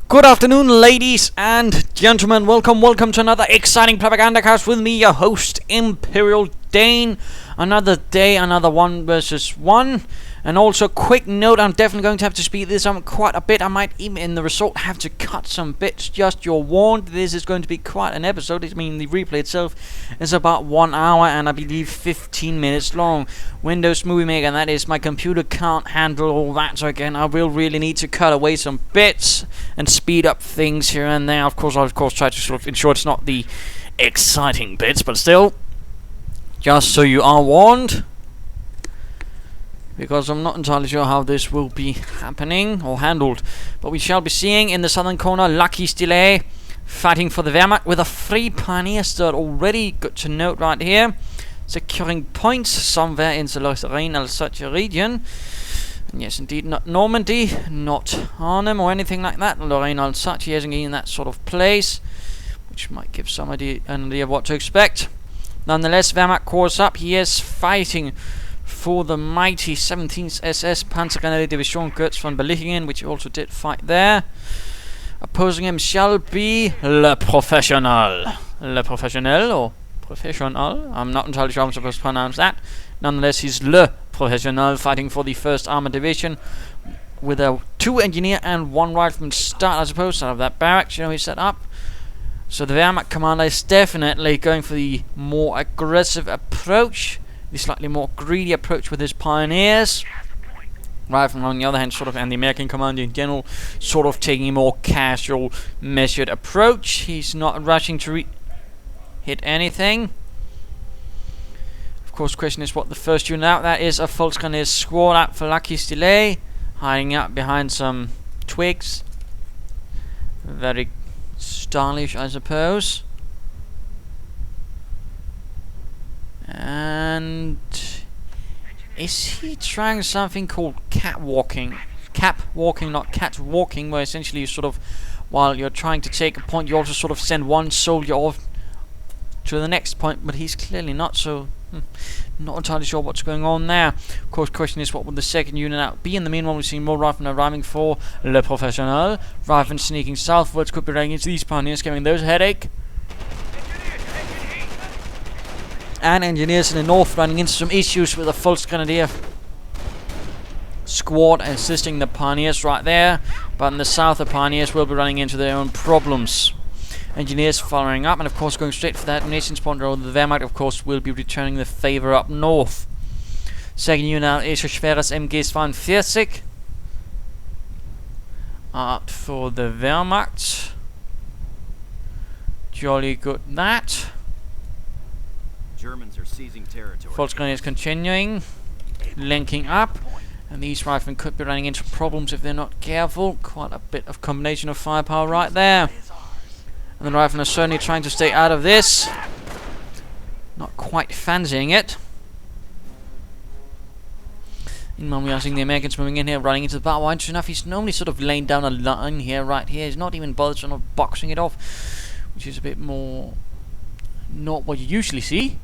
Good afternoon, ladies and gentlemen. Welcome to another exciting Propagandacast with me, your host, Imperial Dane. Another day, another 1 versus 1. And also, quick note, I'm definitely going to have to speed this up quite a bit. I might even, in the result, have to cut some bits. Just you're warned, this is going to be quite an episode. I mean, the replay itself is about 1 hour and I believe 15 minutes long. Windows Movie Maker, and that is, my computer can't handle all that. So again, I will really need to cut away some bits and speed up things here and there. Of course, I'll try to sort of ensure it's not the exciting bits, but still, just so you are warned. Because I'm not entirely sure how this will be happening or handled. But we shall be seeing in the southern corner Luckystilet fighting for the Wehrmacht with a free pioneer stud already. Good to note right here. Securing points somewhere in the Lorraine-Alsace region. And yes, indeed, not Normandy, not Arnhem or anything like that. Lorraine-Alsace isn't in that sort of place, which might give some an idea of what to expect. Nonetheless, Wehrmacht calls up. He is fighting for the mighty 17th SS Panzergrenadier Division Götz von Berlichingen, which also did fight there. Opposing him shall be LeProfessionel. LeProfessionel or Professional, I'm not entirely sure I'm supposed to pronounce that. Nonetheless, he's LeProfessionel fighting for the 1st Armored Division with a 2 engineer and 1 rifleman start, I suppose, out of that barracks, you know, he's set up. So the Wehrmacht commander is definitely going for the more aggressive approach, the slightly more greedy approach with his pioneers. Rifleman, on the other hand, and the American commander in general, sort of taking a more casual, measured approach. He's not rushing to hit anything. Of course, the question is what the first unit out. That is a Volksgrenadier squad out for Luckystilet, hiding out behind some twigs. Very stylish, I suppose. And is he trying something called catwalking? Capwalking, not catwalking, where essentially you sort of, while you're trying to take a point, you also sort of send one soldier off to the next point, but he's clearly not, so not entirely sure what's going on there. Of course, the question is what would the second unit out be. In the meanwhile, we've seen more riflemen arriving for LeProfessionel. Riflemen sneaking southwards, could be running into these pioneers, giving those a headache. And engineers in the north running into some issues with the Volksgrenadier squad assisting the pioneers right there, but in the south the pioneers will be running into their own problems. Engineers following up, and of course going straight for that ammunition point, or the Wehrmacht of course will be returning the favor up north. Second unit is a schweres MG 42 up for the Wehrmacht. Jolly good that. Germans are seizing territory. Volksgrenadier is continuing, linking up, and these riflemen could be running into problems if they're not careful. Quite a bit of combination of firepower right there. And the riflemen are certainly trying to stay out of this. Not quite fancying it. Meanwhile, we are seeing the Americans moving in here, running into the battle line. Sure enough, he's normally sort of laying down a line here, right here. He's not even bothered sort of boxing it off, which is a bit more not what you usually see.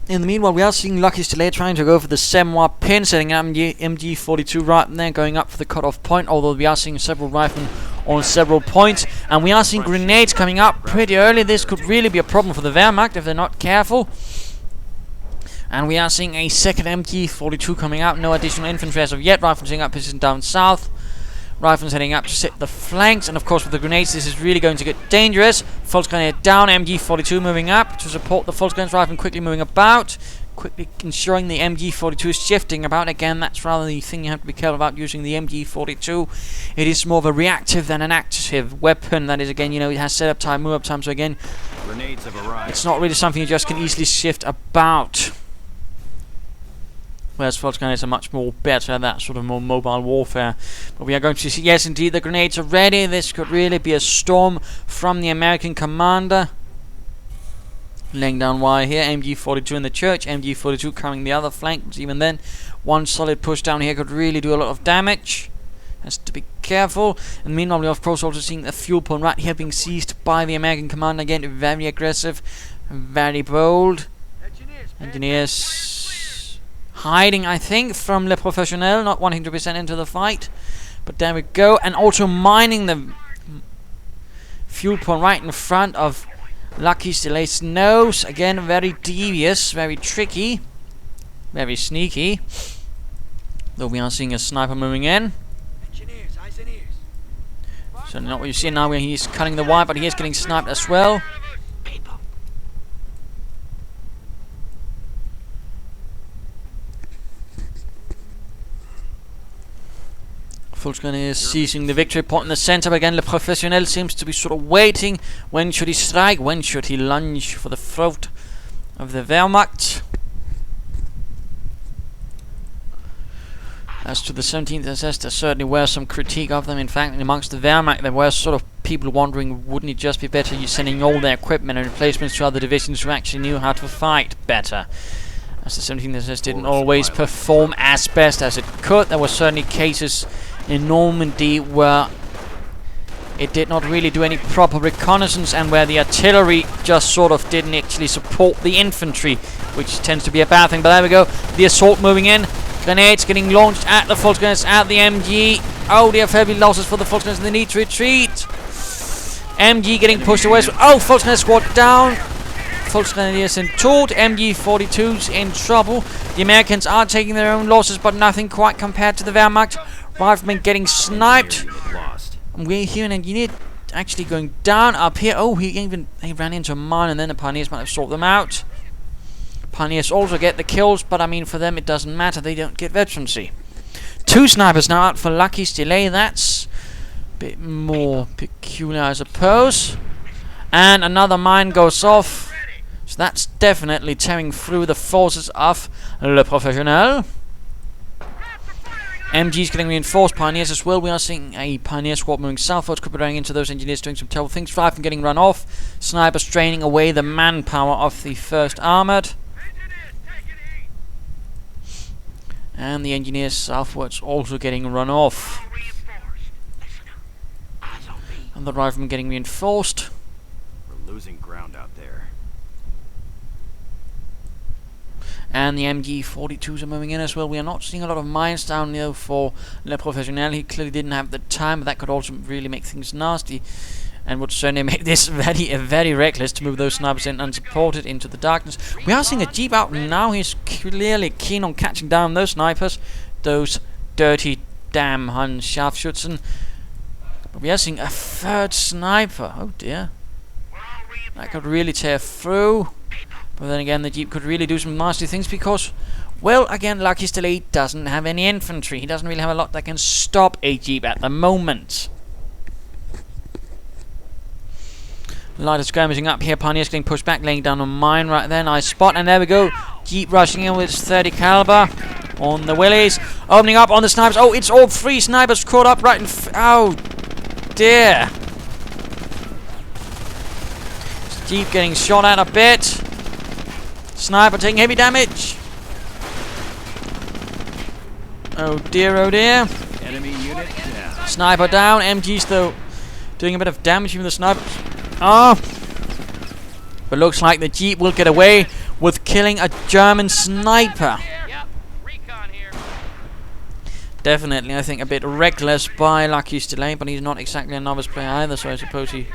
In the meanwhile, we are seeing Luckystilet trying to go for the Semois pin, setting up MG42 right there, going up for the cutoff point, although we are seeing several riflemen on several points, and we are seeing grenades coming up pretty early. This could really be a problem for the Wehrmacht if they're not careful. And we are seeing a second MG42 coming out, no additional infantry as of yet. Rifles heading up, position down south. Rifles heading up to sit the flanks, and of course with the grenades this is really going to get dangerous. Volksgrenadier down, MG42 moving up to support the Volksgrenadier rifle, quickly moving about, quickly ensuring the MG42 is shifting about. Again, that's rather the thing you have to be careful about using the MG42. It is more of a reactive than an active weapon. That is, again, you know, it has setup time, move up time, so again, grenades have arrived. It's not really something you just can easily shift about. Whereas Volksgrenadiers are much more better at that sort of more mobile warfare. But we are going to see, yes indeed, the grenades are ready. This could really be a storm from the American commander. Laying down wire here, MG42 in the church, MG42 coming the other flank. But even then, one solid push down here could really do a lot of damage. Has to be careful. And meanwhile, we are of course also seeing the fuel point right here being seized by the American commander. Again, very aggressive, very bold. Engineers hiding, I think, from LeProfessionel, not 100% into the fight. But there we go, and also mining the fuel point right in front of Luckystilet's nose. Again, very devious, very tricky, very sneaky. Though we are seeing a sniper moving in. Engineers, eyes and ears. So not what you see now where he's cutting the wire, but he is getting sniped as well. Fullscreen is seizing the victory point in the center, but again LeProfessionel seems to be sort of waiting. When should he strike? When should he lunge for the throat of the Wehrmacht? As to the 17th SS, there certainly were some critique of them. In fact, amongst the Wehrmacht, there were sort of people wondering, wouldn't it just be better you sending all their equipment and replacements to other divisions who actually knew how to fight better? As the 17th SS didn't always perform as best as it could. There were certainly cases in Normandy where it did not really do any proper reconnaissance, and where the artillery just sort of didn't actually support the infantry, which tends to be a bad thing. But there we go, the assault moving in. Grenades getting launched at the Fullscreens, at the MG. Oh, they have heavy losses for the Fullscreens, and they need to retreat. MG getting pushed away. Oh, Fullscreen squad down. Fullscreen is in told. MG-42's in trouble. The Americans are taking their own losses, but nothing quite compared to the Wehrmacht. Riflemen getting sniped. And we're here an engineer actually going down up here. Oh, he ran into a mine, and then the Pioneers might have sorted them out. Pioneers also get the kills, but I mean for them it doesn't matter, they don't get veterancy. 2 snipers now out for Luckystilet. That's a bit more peculiar, I suppose. And another mine goes off, so that's definitely tearing through the forces of LeProfessionel. MG's getting reinforced, Pioneers as well. We are seeing a Pioneer squad moving southwards, could be running into those engineers doing some terrible things. Riflemen getting run off, snipers draining away the manpower of the 1st Armoured. And the engineers southwards also getting run off. And the riflemen getting reinforced. We're losing ground out there. And the MG-42s are moving in as well. We are not seeing a lot of mines down there for LeProfessionel. He clearly didn't have the time, but that could also really make things nasty. And would certainly make this very reckless to move those snipers in unsupported into the darkness. We are seeing a Jeep out now. He's clearly keen on catching down those snipers. Those dirty damn Hun Scharfschützen. But we are seeing a 3rd sniper. Oh dear. That could really tear through. But then again, the Jeep could really do some nasty things because, well, again, Luckystilet doesn't have any infantry. He doesn't really have a lot that can stop a Jeep at the moment. Light is skirmishing up here. Pioneers getting pushed back, laying down a mine right there. Nice spot, and there we go. Jeep rushing in with its 30 caliber on the Willies, opening up on the snipers. Oh, it's all 3 snipers caught up right in. Oh dear. Jeep getting shot at a bit. Sniper taking heavy damage. Oh dear, oh dear. Enemy unit down. Sniper down. MG's though doing a bit of damage from the snipers. Ah! But looks like the Jeep will get away with killing a German sniper. Yep, recon here. Definitely, I think, a bit reckless by Luckystilet, but he's not exactly a novice player either, so I suppose he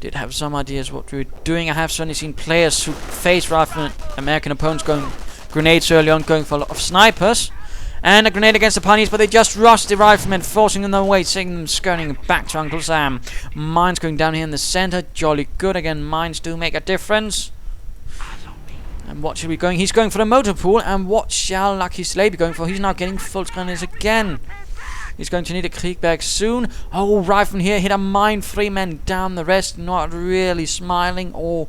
did have some ideas what we were doing. I have certainly seen players who face riflemen, American opponents going grenades early on, going for a lot of snipers. And a grenade against the Pioneers, but they just rushed the riflemen, forcing them away, seeing them skirting back to Uncle Sam. Mines going down here in the center, jolly good. Again, mines do make a difference. And what should we going? He's going for the motor pool, and what shall Luckystilet be going for? He's now getting full grenades again. He's going to need a Kriegberg soon. Oh, rifleman here hit a mine, 3 men down, the rest not really smiling or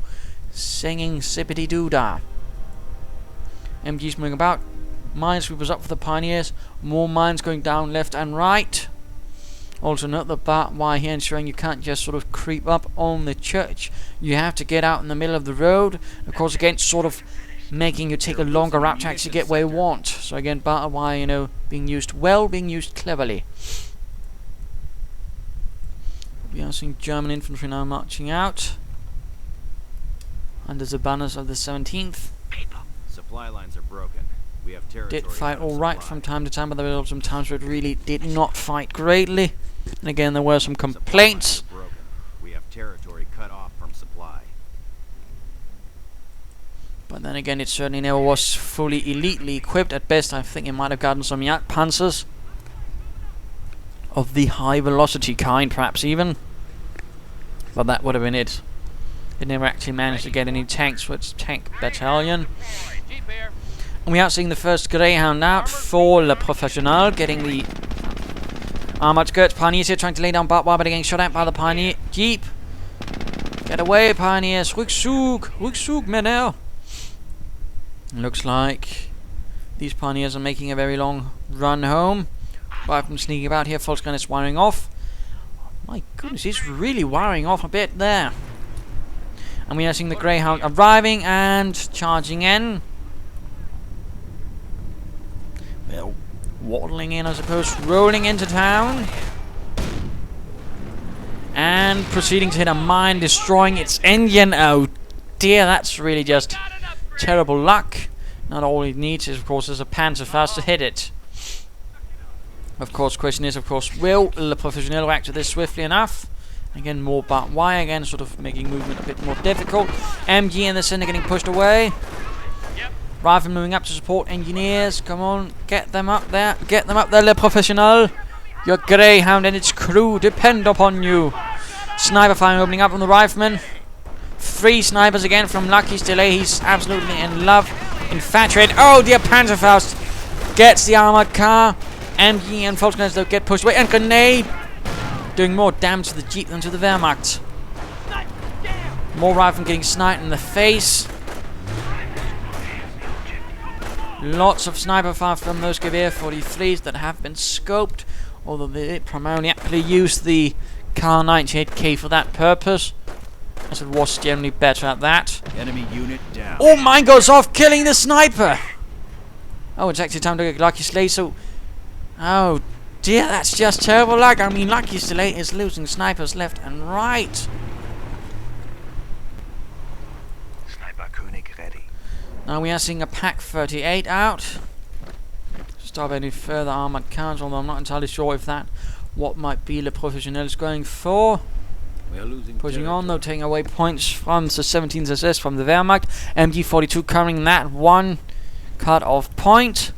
singing sippity-doo-dah. MG's moving about. Minesweepers up for the Pioneers. More mines going down left and right. Also note the barbed wire here, ensuring you can't just sort of creep up on the church. You have to get out in the middle of the road. Of course, again, sort of making you take a longer route to actually get where you want. So again, barbed wire, you know, being used well, being used cleverly. We are seeing German infantry now marching out under the banners of the 17th. Supply lines are broken. We have territory did fight out of alright supply. from time to time, but there were some times where it really did not fight greatly. And again, there were some complaints. Supply lines are broken. We have territory cut off from supply. But then again, it certainly never was fully elitely equipped. At best, I think it might have gotten some Jagdpanzers of the high velocity kind, perhaps even. But that would have been it. It never actually managed to get any tanks for its tank battalion. Jeep here. And we are seeing the first Greyhound out for LeProfessionel, getting the Armoured skirts. Pioneers here trying to lay down barbed wire, but getting shot at by the Pioneer Jeep. Get away, Pioneers. Rückzug, Menel. Looks like these Pioneers are making a very long run home. By from sneaking about here, Volksgun is wiring off. My goodness, he's really wiring off a bit there. And we are seeing the Greyhound arriving and charging in. Well, waddling in, I suppose, rolling into town. And proceeding to hit a mine, destroying its engine. Oh dear, that's really just terrible luck. Not all it needs is, of course, is a Panzerfaust to hit it. Of course, question is, of course, will LeProfessionel react to this swiftly enough? Again, more barbed wire, again, sort of making movement a bit more difficult. MG in the center getting pushed away. Rifle moving up to support engineers. Come on, get them up there. Get them up there, LeProfessionel. Your Greyhound and its crew depend upon you. Sniper fire opening up on the rifleman. 3 snipers again from Luckystilet. He's absolutely in love. Infiltrated. Oh dear, Panzerfaust gets the armored car. MG and Volksgunners though get pushed away. And grenade doing more damage to the Jeep than to the Wehrmacht. More riflemen getting sniped in the face. Lots of sniper fire from those Gewehr 43s that have been scoped, although they primarily actually use the Kar 98K for that purpose, as it was generally better at that. Enemy unit down. Oh, mine goes off, killing the sniper! Oh, it's actually time to get Luckystilet, so... Oh dear, that's just terrible luck. I mean, Luckystilet is losing snipers left and right. Sniper König ready. Now we are seeing a Pack 38 out. Stop any further armored cars, although I'm not entirely sure if that what might be LeProfessionel is going for. We are losing Pushing territory. on though, taking away points from the 17th SS from the Wehrmacht. MG42 covering that one cut off point.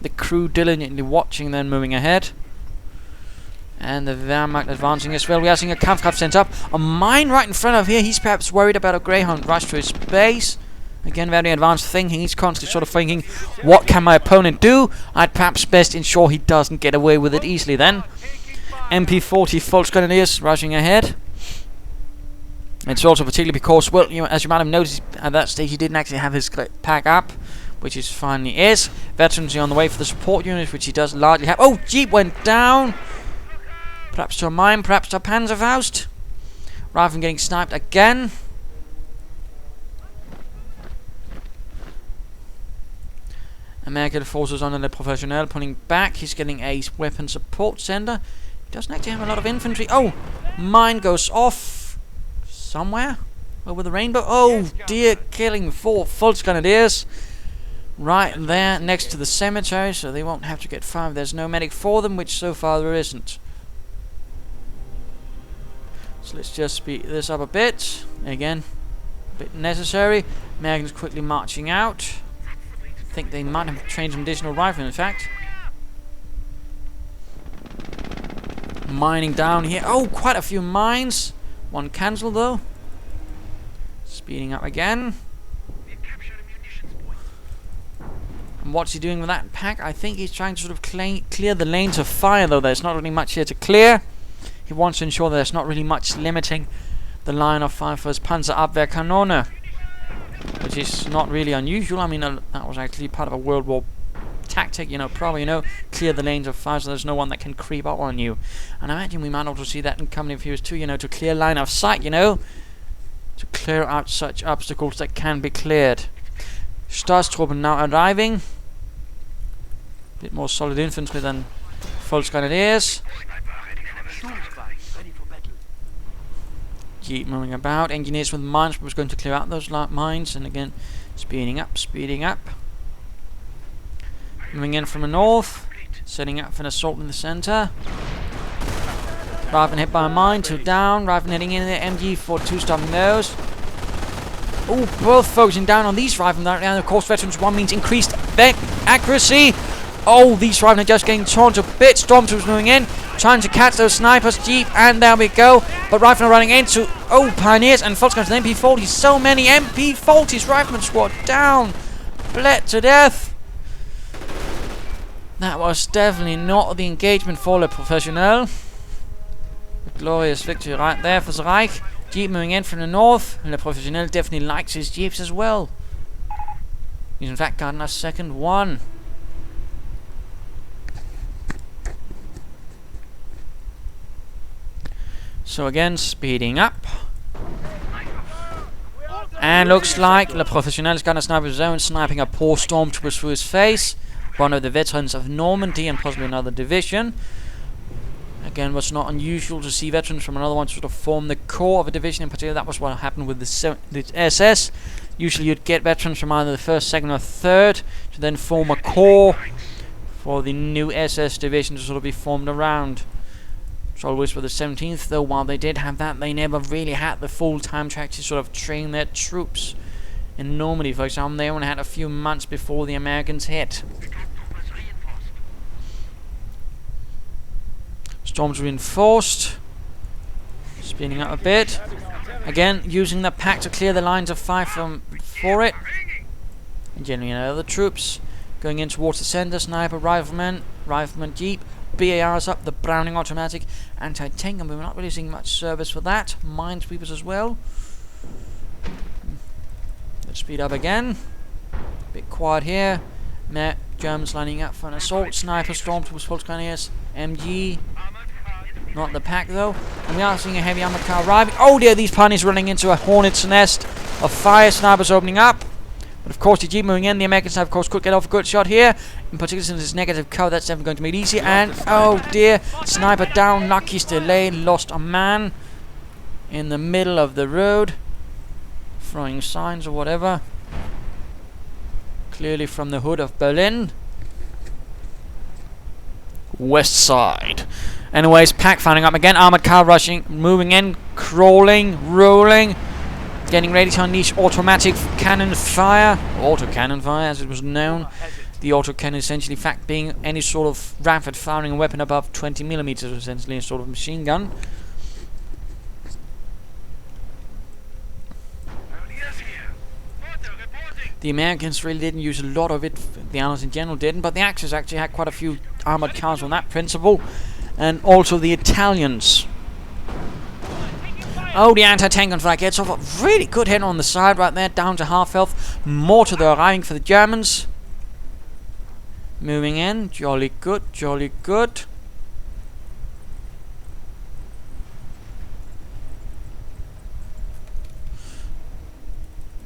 The crew diligently watching, then moving ahead. And the Wehrmacht advancing as well. We are seeing a Kampfkraft sent up. A mine right in front of here. He's perhaps worried about a Greyhound rush to his base. Again, very advanced thinking. He's constantly sort of thinking, what can my opponent do? I'd perhaps best ensure he doesn't get away with it easily then. MP40 Volksgunners rushing ahead. It's also particularly because, well, you know, as you might have noticed at that stage, he didn't actually have his pack up, which is finally is. Veterans are on the way for the support unit, which he does largely have. Oh, Jeep went down. Perhaps to a mine, perhaps to a Panzerfaust. Rifleman getting sniped again. American forces on LeProfessionel pulling back. He's getting a weapon support center. He doesn't actually have a lot of infantry. Oh, mine goes off somewhere over the rainbow. Oh dear, killing 4 Volksgunners right there next to the cemetery, so they won't have to get far. There's no medic for them, which so far there isn't. So let's just speed this up a bit. Again, a bit necessary. Americans quickly marching out. I think they might have trained some additional riflemen, in fact. Mining down here. Oh, quite a few mines. One cancelled, though. Speeding up again. And what's he doing with that pack? I think he's trying to sort of clear the lanes of fire, though. There's not really much here to clear. He wants to ensure there's not really much limiting the line of fire for his Panzerabwehrkanone, which is not really unusual. I mean, that was actually part of a World War tactic, you know, probably, you know, clear the lanes of fire so there's no one that can creep up on you. And I imagine we might also see that in Company of Heroes too, you know, to clear line of sight, you know, to clear out such obstacles that can be cleared. Staatstruppen now arriving. A bit more solid infantry than Volksgunners. Keep moving about. Engineers with mines was going to clear out those mines, and again, speeding up, speeding up. Moving in from the north. Setting up for an assault in the center. Rifleman hit by a mine, 2 down. Rifleman heading in there, MG42 stopping those. Oh, both focusing down on these riflemen. And of course, Veterans 1 means increased accuracy. Oh, these riflemen are just getting torn to bits. Stormtroopers moving in, trying to catch those snipers. Jeep, and there we go. But riflemen running into, Pioneers and Fox comes to the MP40s. So many MP40s. Rifleman squad down. Bled to death. That was definitely not the engagement for LeProfessionel. A glorious victory right there for the Reich. Jeep moving in from the north. LeProfessionel definitely likes his Jeeps as well. He's in fact gotten a second one. So again, speeding up. And looks like LeProfessionel has got a sniper of his own, sniping a poor stormtrooper through his face. One of the veterans of Normandy and possibly another division. Again, what's not unusual to see veterans from another one sort of form the core of a division in particular. That was what happened with the SS. Usually you'd get veterans from either the 1st, 2nd or 3rd to then form a core for the new SS division to sort of be formed around. It's always for the 17th, though while they did have that, they never really had the full time to actually sort of train their troops. In Normandy, for example, they only had a few months before the Americans hit. Storms reinforced. Speeding up a bit. Again, using the pack to clear the lines of fire for it. And generally other troops. Going in towards the center. Sniper, rifleman Jeep. BARs up, the Browning automatic. Anti-tank, and we're not really seeing much service for that. Minesweepers as well. Let's speed up again. Bit quiet here. Germans lining up for an assault. Sniper, stormtroopers, Volkskanoniers, MG. Not the pack though. And we are seeing a heavy armored car arriving. Oh dear, these pioneers running into a hornet's nest of fire. Snipers opening up. But of course, the Jeep moving in. The American sniper, of course, could get off a good shot here. In particular, since it's negative cover, that's definitely going to make it easy. And oh dear, sniper down. Luckystilet lost a man in the middle of the road, throwing signs or whatever. Clearly from the hood of Berlin. West side. Anyways, pack firing up again. Armored car rushing, moving in, crawling, rolling, getting ready to unleash automatic cannon fire, autocannon fire as it was known. The autocannon essentially, in fact, being any sort of rapid firing weapon above 20mm, essentially a sort of machine gun. The Americans really didn't use a lot of it, the Allies in general didn't, but the Axis actually had quite a few armored cars on that principle. And also the Italians. Oh, the anti-tank gunfire gets off a really good hit on the side right there, down to half health. Mortar though arriving for the Germans. Moving in, jolly good, jolly good.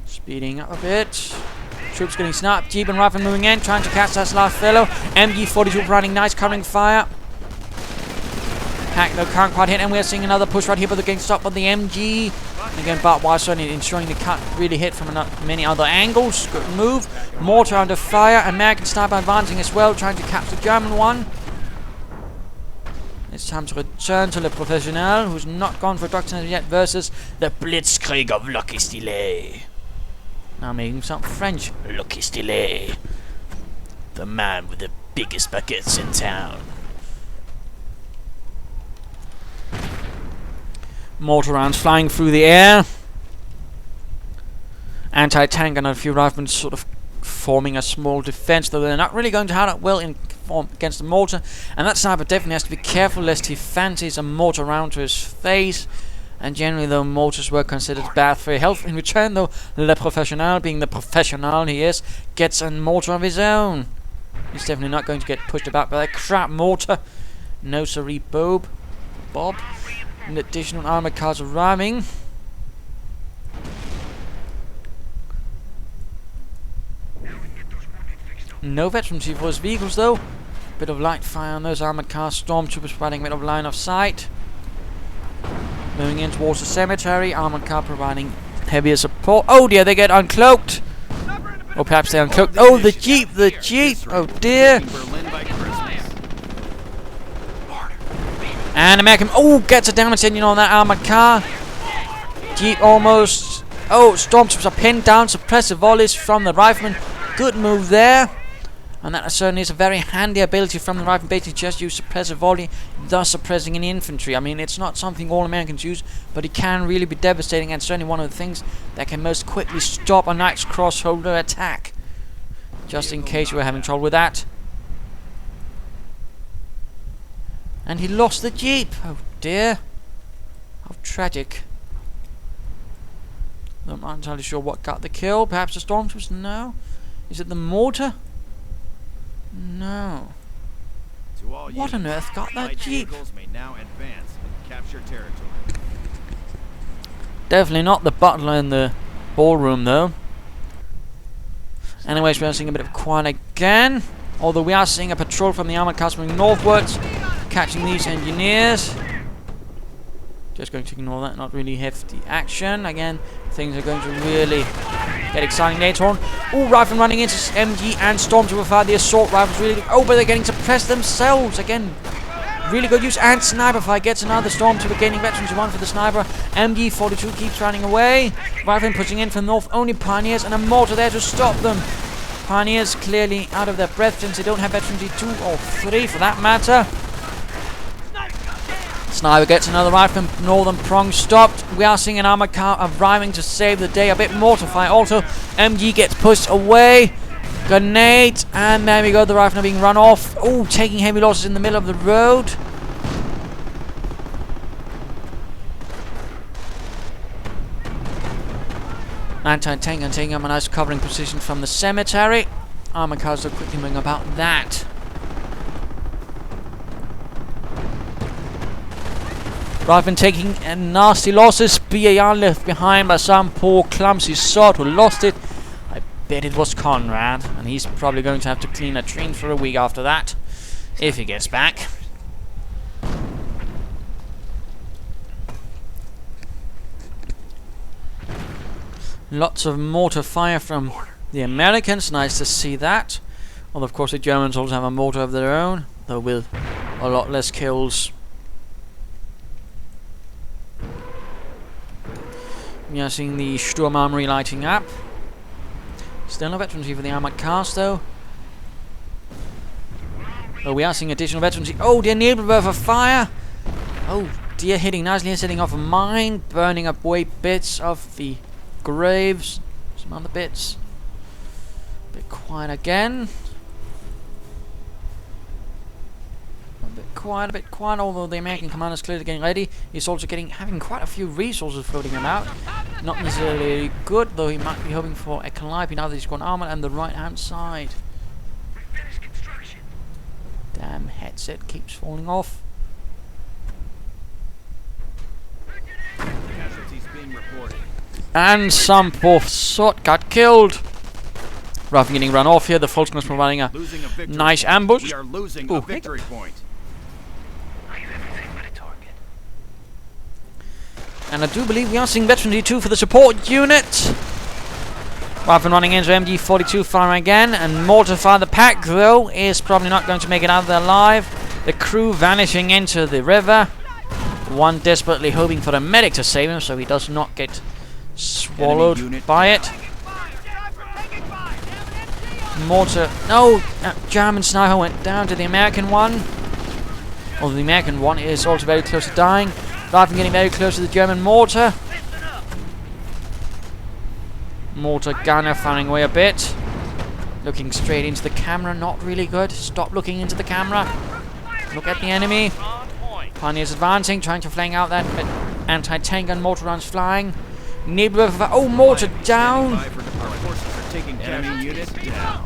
Speeding up a bit. Troops getting snapped. Jeep and rifle moving in, trying to catch that last fellow. MG42 running nice, covering fire. Pack though can't quite hit, and we're seeing another push right here, but they're getting stopped by the MG. And again, Bart Wire certainly ensuring they can't really hit from many other angles. Good move. Mortar under fire. American sniper advancing as well, trying to catch the German one. It's time to return to LeProfessionel, who's not gone for doctrine yet, versus the Blitzkrieg of Luckystilet. Now making some French. Luckystilet, the man with the biggest baguettes in town. Mortar rounds flying through the air. Anti-tank and a few riflemen sort of forming a small defense, though they're not really going to hold up well in form against the mortar. And that sniper definitely has to be careful lest he fancies a mortar round to his face. And generally, though, mortars were considered bad for your health. In return, though, LeProfessionel, being the professional he is, gets a mortar of his own. He's definitely not going to get pushed about by that crap mortar. No siree, Bob. And additional armored cars arriving. No veterans here for his vehicles though. Bit of light fire on those armored cars. Stormtroopers providing a bit of line of sight. Moving in towards the cemetery. Armored car providing heavier support. Oh dear, they get uncloaked. Or perhaps they're uncloaked. Oh, the Jeep! The Jeep! Oh dear! Berlin by Christmas. And American... Oh, gets a damage engine on that armored car. Jeep almost... Oh, stormtroopers are pinned down. Suppressive volleys from the rifleman. Good move there. And that certainly is a very handy ability from the rifleman. Basically just use suppressive volley, thus suppressing any infantry. I mean, it's not something all Americans use, but it can really be devastating, and certainly one of the things that can most quickly stop a Knight's Cross-shoulder attack. Just in case you were having trouble with that. And he lost the Jeep. Oh dear. How tragic. I'm not entirely sure what got the kill. Perhaps the stormtroopers? No. Is it the mortar? No. To all What on earth got that light Jeep? vehicles may now advance and capture territory. Definitely not the butler in the ballroom, though. Anyways, we are seeing a bit of quiet again. Although we are seeing a patrol from the armored cars moving northwards, catching these engineers. Just going to ignore that. Not really hefty action. Again, things are going to really get exciting later on. Oh, rifleman running into MG and Stormtrooper fire. The assault rifles really... Oh, but they're getting suppressed themselves. Again, really good use. And sniper fire gets another Stormtrooper, gaining veterans. One for the sniper. MG-42 keeps running away. Rifleman pushing in from north. Only Pioneers and a mortar there to stop them. Pioneers clearly out of their breath since they don't have veterans 2 or 3 for that matter. Sniper gets another rifleman. Northern prong stopped. We are seeing an armored car arriving to save the day. A bit mortar fire also. MG gets pushed away. Grenade. And there we go. The rifleman being run off. Oh, taking heavy losses in the middle of the road. Anti-tank and taking up a nice covering position from the cemetery. Armored cars are quickly moving about that. Rifleman taking nasty losses. BAR left behind by some poor clumsy sod who lost it. I bet it was Conrad, and he's probably going to have to clean a train for a week after that, if he gets back. Lots of mortar fire from the Americans. Nice to see that. Although, of course, the Germans also have a mortar of their own, though with a lot less kills. We are seeing the Sturm Armory lighting up. Still no veterancy for the armored cars, though. Oh, we are seeing additional veterancy. Oh, dear, Nebelwerfer fire! Oh, dear, hitting nicely, setting off a mine, burning up away bits of the graves. Some other bits. A bit quiet again. A bit quiet, although the American commander is clearly getting ready. He's also having quite a few resources floating about. Not necessarily good, though he might be hoping for a calliope now that he's gone armored and the right hand side. Damn headset keeps falling off. Casualties being reported. And some poor sot got killed. Rifleman getting run off here. The Volksman's providing a nice ambush. We are losing a victory point. And I do believe we are seeing veteran D2 for the support unit. Rifleman running into MG-42 firing again. And mortar fire. The pack, though, is probably not going to make it out of there alive. The crew vanishing into the river. One desperately hoping for a medic to save him so he does not get swallowed by it. Mortar. No! German sniper went down to the American one. Although the American one is also very close to dying. Rifleman getting very close to the German mortar. Mortar gunner firing away a bit. Looking straight into the camera, not really good. Stop looking into the camera. Look at the enemy. Pioneers advancing, trying to flank out that anti-tank and mortar runs flying. Nebelwerfer. Oh, mortar down. Enemy unit down.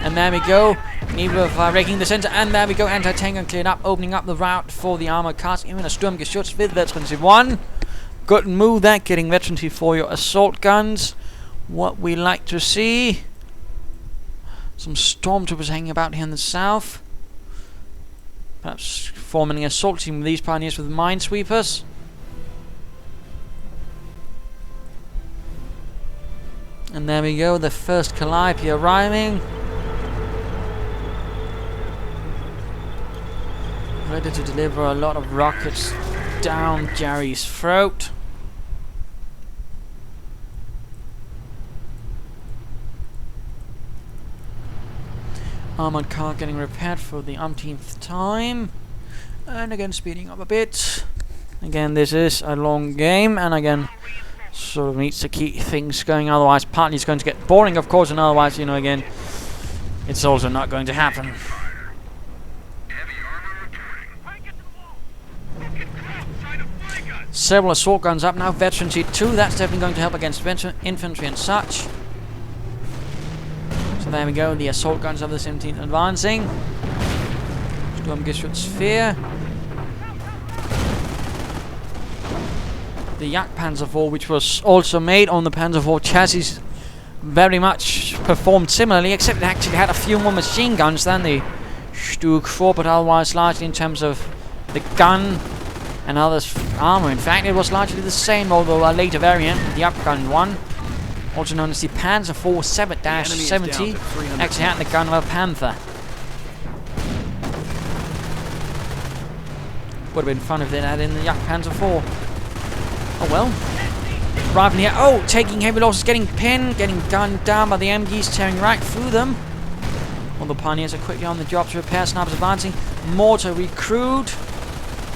And there we go. Nebelwerfer raking the center. And there we go. Anti-tank gun cleared up, opening up the route for the armored cars. Even a Sturmgeschütz with veterancy 1. Good move there, getting veterancy for your assault guns. What we like to see. Some stormtroopers hanging about here in the south. Perhaps forming an assault team with these pioneers with minesweepers. And there we go, the first Calliope arriving. Ready to deliver a lot of rockets down Jerry's throat. Armored car getting repaired for the umpteenth time. And again speeding up a bit. Again, this is a long game, and again sort of needs to keep things going, otherwise partly it's going to get boring, of course, and otherwise, you know, again, it's also not going to happen. Several assault guns up now, veteran C2, that's definitely going to help against infantry and such. So there we go, the assault guns of the 17th advancing. Sturmgeschützsphere. The Jagdpanzer IV, which was also made on the Panzer IV chassis, very much performed similarly, except it actually had a few more machine guns than the Stug 4, but otherwise largely in terms of the gun and others armor. In fact, it was largely the same, although a later variant, the upgunned one, also known as the Panzer IV 7-70, actually had the gun of a Panther. Would have been fun if they had in the Jagdpanzer IV. Oh well. Arriving here. Oh, taking heavy losses, getting pinned, getting gunned down by the MGs, tearing right through them. All the pioneers are quickly on the job to repair. Snipers advancing. Mortar recruit.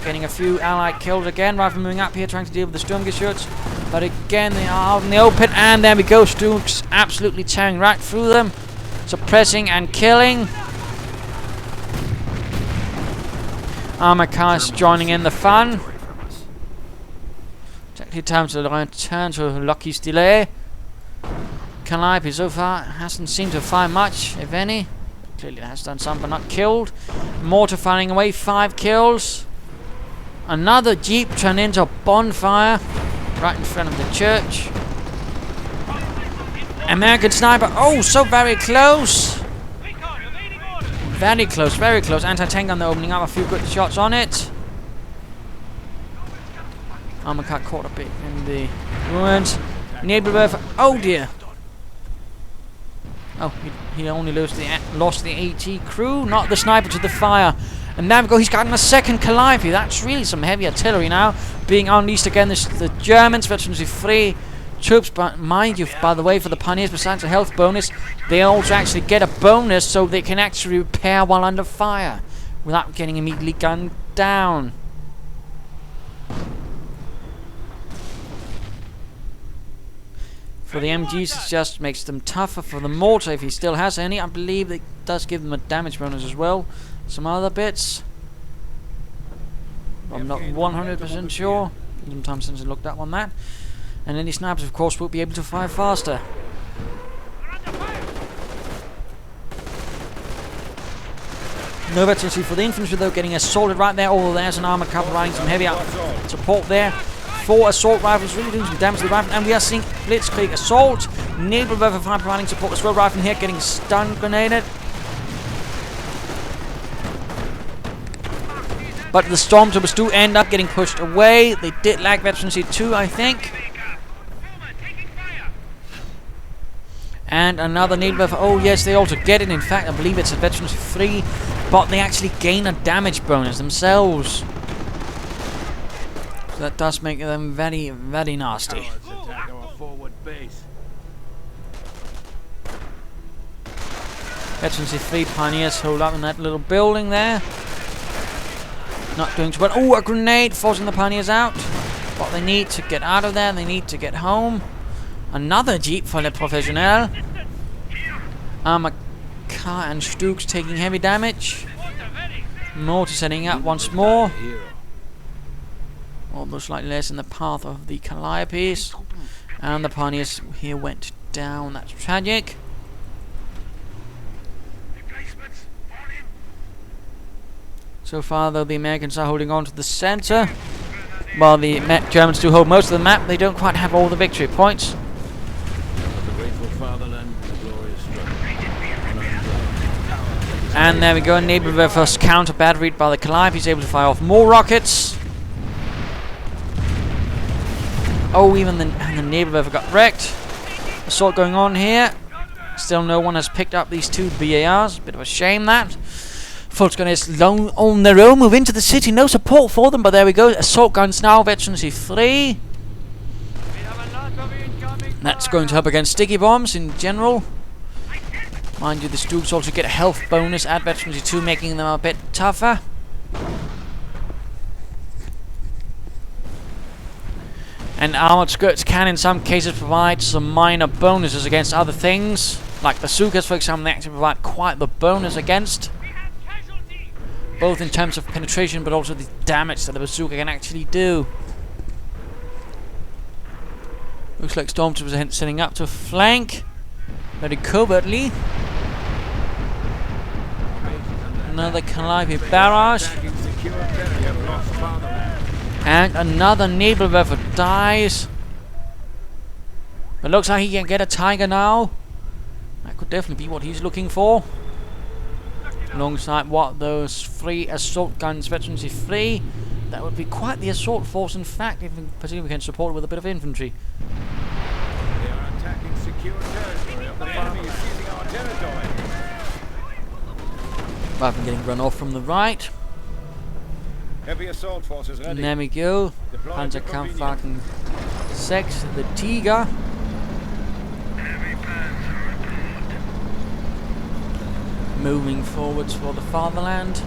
Getting a few allied kills again. Rifle moving up here, trying to deal with the Sturmgeschütz. But again, they are out in the open. And there we go. Stugs absolutely tearing right through them. Suppressing and killing. Armor cars joining in the fun. Exactly time to return to Luckystilet. Calliope so far hasn't seemed to fire much, if any. Clearly it has done some, but not killed. Mortar firing away, 5 kills. Another jeep turned into a bonfire right in front of the church. American sniper, oh, so very close. Very close, very close. Anti-tank gun, they're opening up a few good shots on it. Armor car caught a bit in the ruins. Nebelwerfer, oh dear. Oh, he only lost the AT crew, not the sniper to the fire. And there we go, he's gotten a second Calliope. That's really some heavy artillery now being unleashed again. This the Germans, veterans with 3 troops, but mind you, by the way, for the pioneers, besides a health bonus, they also actually get a bonus so they can actually repair while under fire without getting immediately gunned down. For the MGs, it just makes them tougher. For the mortar, if he still has any, I believe it does give them a damage bonus as well. Some other bits, I'm not 100% sure. Some time since I looked up on that. And any snipers, of course, will be able to fire faster. No veterancy for the infantry, though, getting assaulted right there. Although there's an armored car providing some heavy support there. 4 assault rifles really doing some damage to the rifle, and we are seeing blitzkrieg assault. Nebelwerfer fire providing support as well. Rifle here getting stun grenaded. But the stormtroopers do end up getting pushed away. They did lack veterancy too, I think. And another Nebelwerfer. Oh yes, they also get it. In fact, I believe it's a veterancy 3, but they actually gain a damage bonus themselves. So that does make them very, very nasty. Attack our forward base. Veterancy 3 pioneers hold up in that little building there. Not doing too well. Oh, a grenade forcing the pioneers out. What they need to get out of there, they need to get home. Another jeep for LeProfessionel. Armor car and Stugs taking heavy damage. Mortar setting up once more. Although slightly less in the path of the Calliopes. And the pioneers here went down. That's tragic. So far, though, the Americans are holding on to the center, while the Germans do hold most of the map. They don't quite have all the victory points. And there we go, Nebelwerfer's counter batteried by the Calliope. He's able to fire off more rockets. Oh, even the Nebelwerfer got wrecked. assault going on here. Still no one has picked up these 2 BARs. Bit of a shame that. Folks going to on their own move into the city. No support for them, but there we go. Assault guns now. Veterans free. That's going to help against sticky bombs in general. Mind you, the Stugs also get a health bonus at Veterans 2, making them a bit tougher. And armored skirts can in some cases provide some minor bonuses against other things. Like bazookas, for example, they actually provide quite the bonus against. Both in terms of penetration, but also the damage that the bazooka can actually do. Looks like Stormtroopers are setting up to flank. Very covertly. Another Calliope barrage. And another Nebelwerfer dies. But looks like he can get a Tiger now. That could definitely be what he's looking for. Alongside what those 3 assault guns, Veterans free. That would be quite the assault force, in fact, if particularly we can support it with a bit of infantry. They are attacking secure territory. The enemy is seizing our territory. Rather than getting run off from the right. Heavy assault forces ready. And there we go. Deploying to Panzerkampfwagen 6, the Tiger. Moving forwards for the fatherland.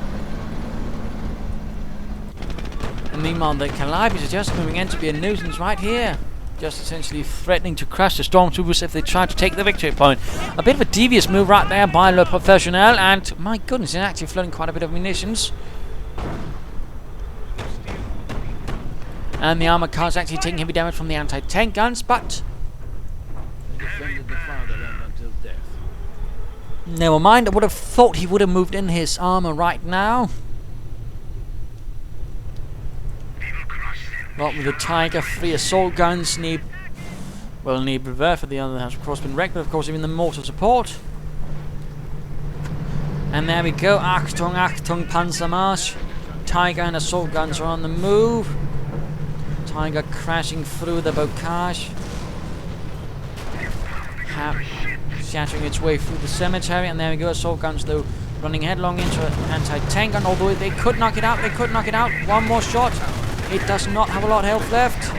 And meanwhile, the Calibis are just moving in to be a nuisance right here. Just essentially threatening to crush the Stormtroopers if they try to take the victory point. A bit of a devious move right there by LeProfessionel, and my goodness, he's actually flooding quite a bit of munitions. And the armor car's actually taking heavy damage from the anti-tank guns, but Defended the fatherland until death. never mind. I would have thought he would have moved in his armor right now. Not with the Tiger, 3 assault guns, Nebelwerfer, the other has of course been wrecked, but of course even the mortar support. And there we go, Achtung, Achtung, Panzermarsch. Tiger and assault guns are on the move. Tiger crashing through the bocage. Shattering its way through the cemetery, and there we go, assault guns though running headlong into an anti-tank gun, although they could knock it out, One more shot. It does not have a lot of health left.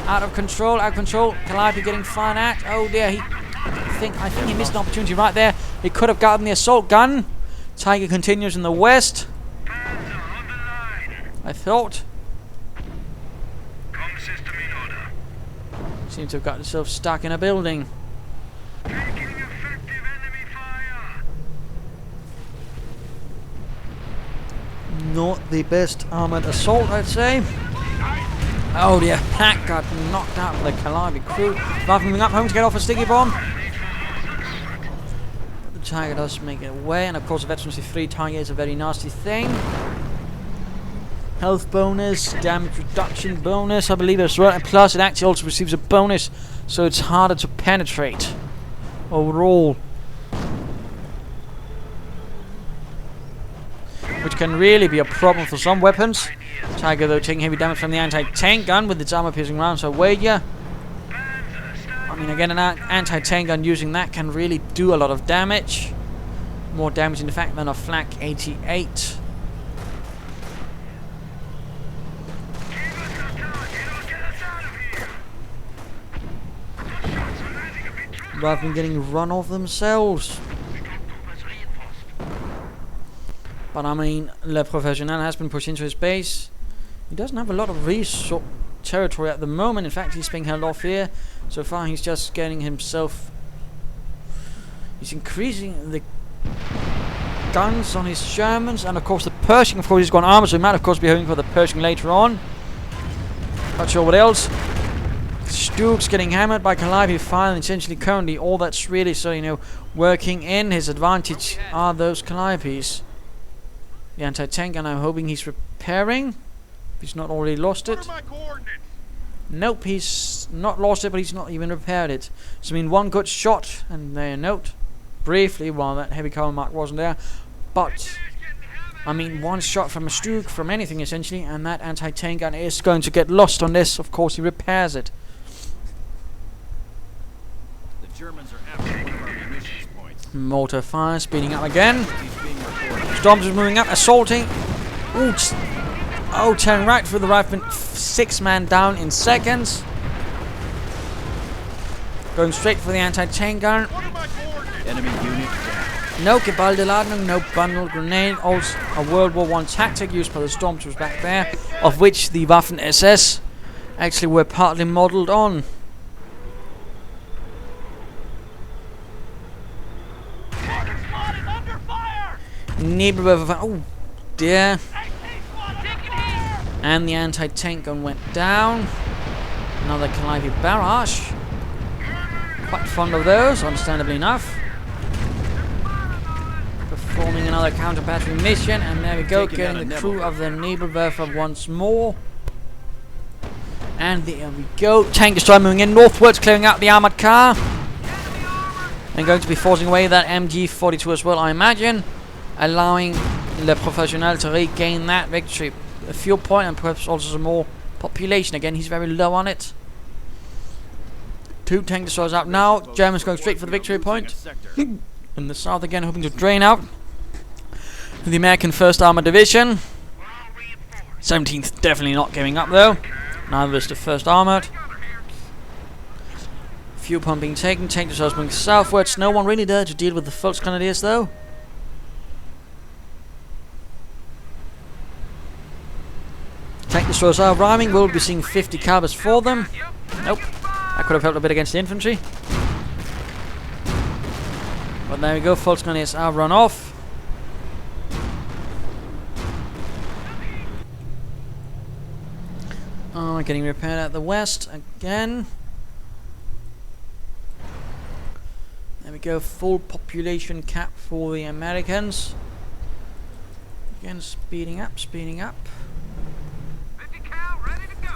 Out of control. Calliope getting fired at. Oh dear, I think he missed an opportunity right there. He could have gotten the assault gun. Tiger continues in the west. I thought. Seems to have got himself stuck in a building. Not the best armoured assault, I'd say. Oh dear, that got knocked out by the Calliope crew. Rather moving up home to get off a sticky bomb. But the Tiger does make it away, and of course the Veterans 3 Tiger is a very nasty thing. Health bonus, damage reduction bonus, I believe as well, and plus it actually also receives a bonus, so it's harder to penetrate overall. Which can really be a problem for some weapons. Tiger though taking heavy damage from the anti-tank gun with its armor piercing rounds, so Wager. I mean, again, an anti-tank gun using that can really do a lot of damage. More damage in fact than a flak 88. Rather than getting run off themselves. But I mean, LeProfessionel has been pushed into his base. He doesn't have a lot of resource territory at the moment. In fact, he's being held off here. So far, he's just getting himself... He's increasing the guns on his Shermans. And of course, the Pershing, of course, he's gone armor. So he might, of course, be hoping for the Pershing later on. Not sure what else. Stugs getting hammered by Calliope fire, and essentially currently all that's really, so you know, working in his advantage are those Calliopes. The anti-tank, and I'm hoping he's repairing. If he's not already lost it. Nope, he's not lost it, but he's not even repaired it. So I mean, one good shot, and there, note, briefly, while that heavy carbon mark wasn't there. But I mean, one shot from a Stug, from anything essentially, and that anti-tank gun is going to get lost on this. Of course, he repairs it. Germans are after one of our munitions points. Mortar fire speeding up again. He's being reported. Storms is moving up, assaulting. Ooh, oh, tearing right through the rifleman. 6-man down in seconds. Going straight for the anti-tank gun. Enemy unit down. No Gebaldeladung, no bundle grenade. Also a World War I tactic used by the Stormtroopers back there, of which the Waffen SS actually were partly modelled on. Nebelwerfer, oh dear. And the anti-tank gun went down. Another Calliope barrage. Quite fond of those, understandably enough. Performing another counter-battery mission, and there we go, getting the crew of the Nebelwerfer once more. And there we go, tank destroyer moving in northwards, clearing out the armoured car. And going to be forcing away that MG42 as well, I imagine, allowing LeProfessionel to regain that victory. A fuel point and perhaps also some more population. Again, he's very low on it. 2 tank destroyers out now. Germans going straight for the victory point. In the south again, hoping to drain out the American 1st Armored Division. 17th definitely not giving up though. Neither is the 1st Armored. Fuel pump being taken. Tank destroyers moving southwards. No one really there to deal with the Volksgrenadiers though. Tank destroyers are arriving. We'll be seeing 50 calibers for them. Nope. That could have helped a bit against the infantry. But there we go. Volksgrenadiers are run off. Getting repaired at the west again. There we go. Full population cap for the Americans. Again, speeding up, speeding up.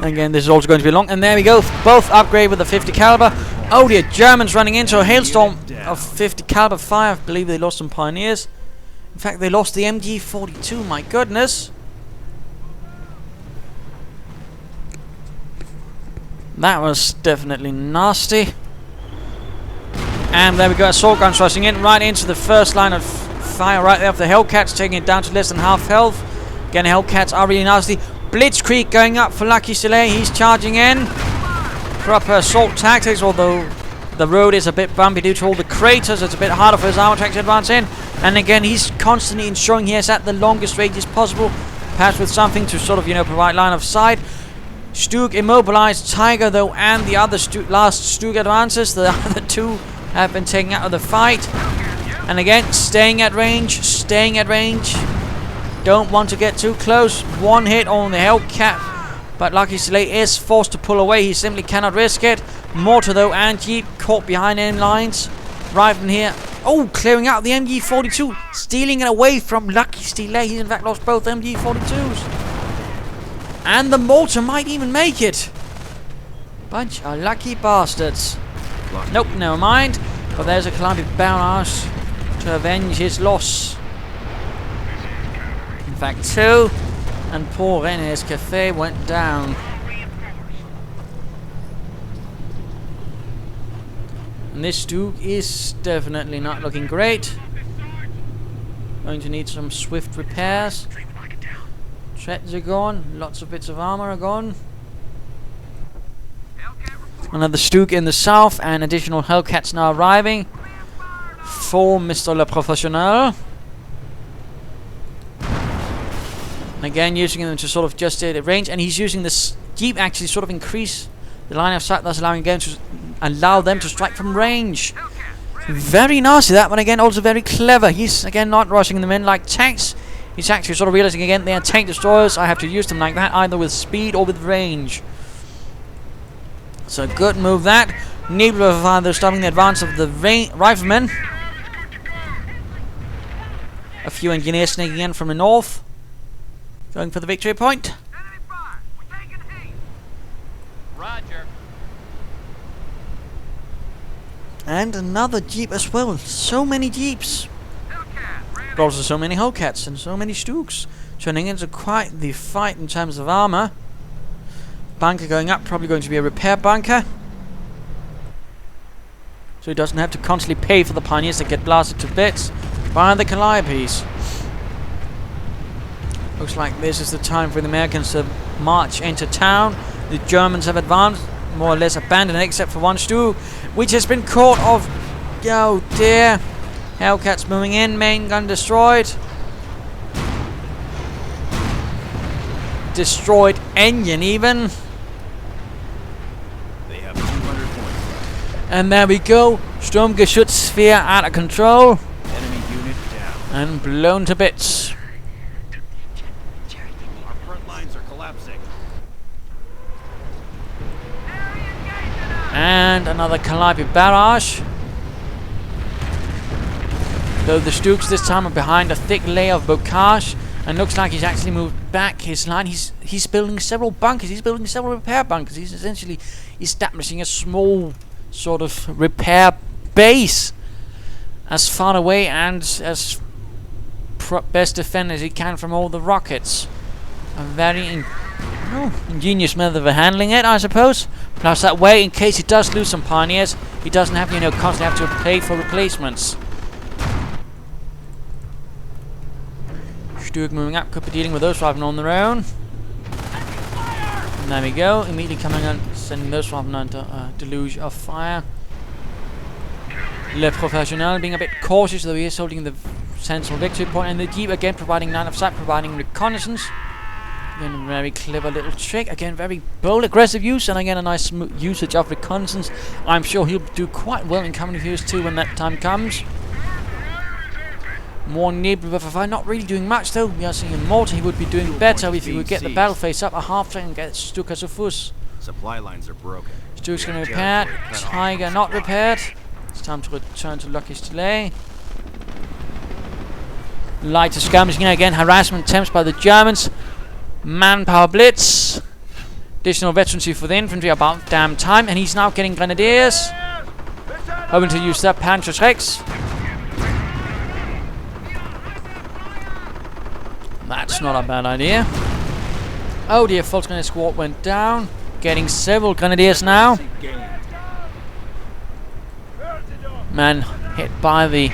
Again, this is also going to be long. And there we go. Both upgrade with the 50 caliber. Oh dear, Germans running into a hailstorm of 50 caliber fire. I believe they lost some pioneers. In fact, they lost the MG42. My goodness. That was definitely nasty. And there we go. Assault guns rushing in right into the first line of fire right there of the Hellcats, taking it down to less than half health. Again, Hellcats are really nasty. Blitzkrieg going up for Luckystilet. He's charging in. Proper assault tactics, although the road is a bit bumpy due to all the craters. It's a bit harder for his armor tanks to advance in. And again, he's constantly ensuring he is at the longest ranges possible, perhaps with something to sort of, provide line of sight. Stug immobilized Tiger, though, and the other last Stug advances. The other 2 have been taken out of the fight. And again, staying at range, staying at range. Don't want to get too close. 1 hit on the Hellcat, but Luckystilet is forced to pull away. He simply cannot risk it. Mortar though and Jeep caught behind enemy lines. Rifleman here. Oh, clearing out the MG42, stealing it away from Luckystilet. He's in fact lost both MG42s. And the mortar might even make it. Bunch of lucky bastards. Nope, never mind. But there's a Columbia barrage to avenge his loss. In fact, 2, and poor René's Cafe went down. And this Stug is definitely not looking great. Going to need some swift repairs. Treads are gone, lots of bits of armor are gone. Another Stug in the south, and additional Hellcats now arriving for Mr. LeProfessionel. Again, using them to sort of just at range, and he's using this Jeep actually sort of increase the line of sight, thus allowing them to strike from range. Very nasty that one again, also very clever. He's again not rushing them in like tanks. He's actually sort of realizing again they are tank destroyers. I have to use them like that, either with speed or with range. So good move that. Nebelwerfer stopping the advance of the riflemen. A few engineers sneaking in from the north. Going for the victory point. Roger. And another Jeep as well. So many Jeeps. But also so many Hellcats and so many Stugs. Turning into quite the fight in terms of armor. Bunker going up. Probably going to be a repair bunker. so he doesn't have to constantly pay for the pioneers that get blasted to bits by the Calibes. Looks like this is the time for the Americans to march into town. The Germans have advanced, more or less abandoned it, except for one Stug, which has been caught off. Oh dear. Hellcats moving in, main gun destroyed. Destroyed engine even. They have 200 points. And there we go. Sturmgeschützsphere out of control. Enemy unit down. And blown to bits. Our front lines are collapsing. And another Calliope barrage. Though the Stugs this time are behind a thick layer of bocage, and looks like he's actually moved back his line. He's building several bunkers. He's building several repair bunkers. He's essentially establishing a small sort of repair base as far away and as best defend as he can from all the rockets. A very ingenious method of handling it, I suppose. Plus that way, in case he does lose some pioneers, he doesn't have to, constantly have to pay for replacements. Stug moving up, could be dealing with those driving on their own. And there we go, immediately coming on, sending those driving under a deluge of fire. LeProfessionel being a bit cautious, though he is holding the sensible victory point, and the Jeep again providing line of sight, providing reconnaissance. Again, a very clever little trick. Again, very bold, aggressive use, and again a nice usage of reconnaissance. I'm sure he'll do quite well in coming years too when that time comes. More Nebelwerfer, not really doing much though. We are seeing in Mortar he would be doing better if he would get the battle face up a half second and get Stug as a fuss. Supply lines are broken. Stug's going to repair. Tiger not repaired. It's time to return to Luckystilet. Lighter skirmishing again. Harassment attempts by the Germans. Manpower blitz. Additional veterancy for the infantry about damn time. And he's now getting grenadiers. Hoping to use that Panzerschrecks. That's not a bad idea. Oh dear, Volksgrenadier squad went down. Getting several grenadiers now. Man hit by the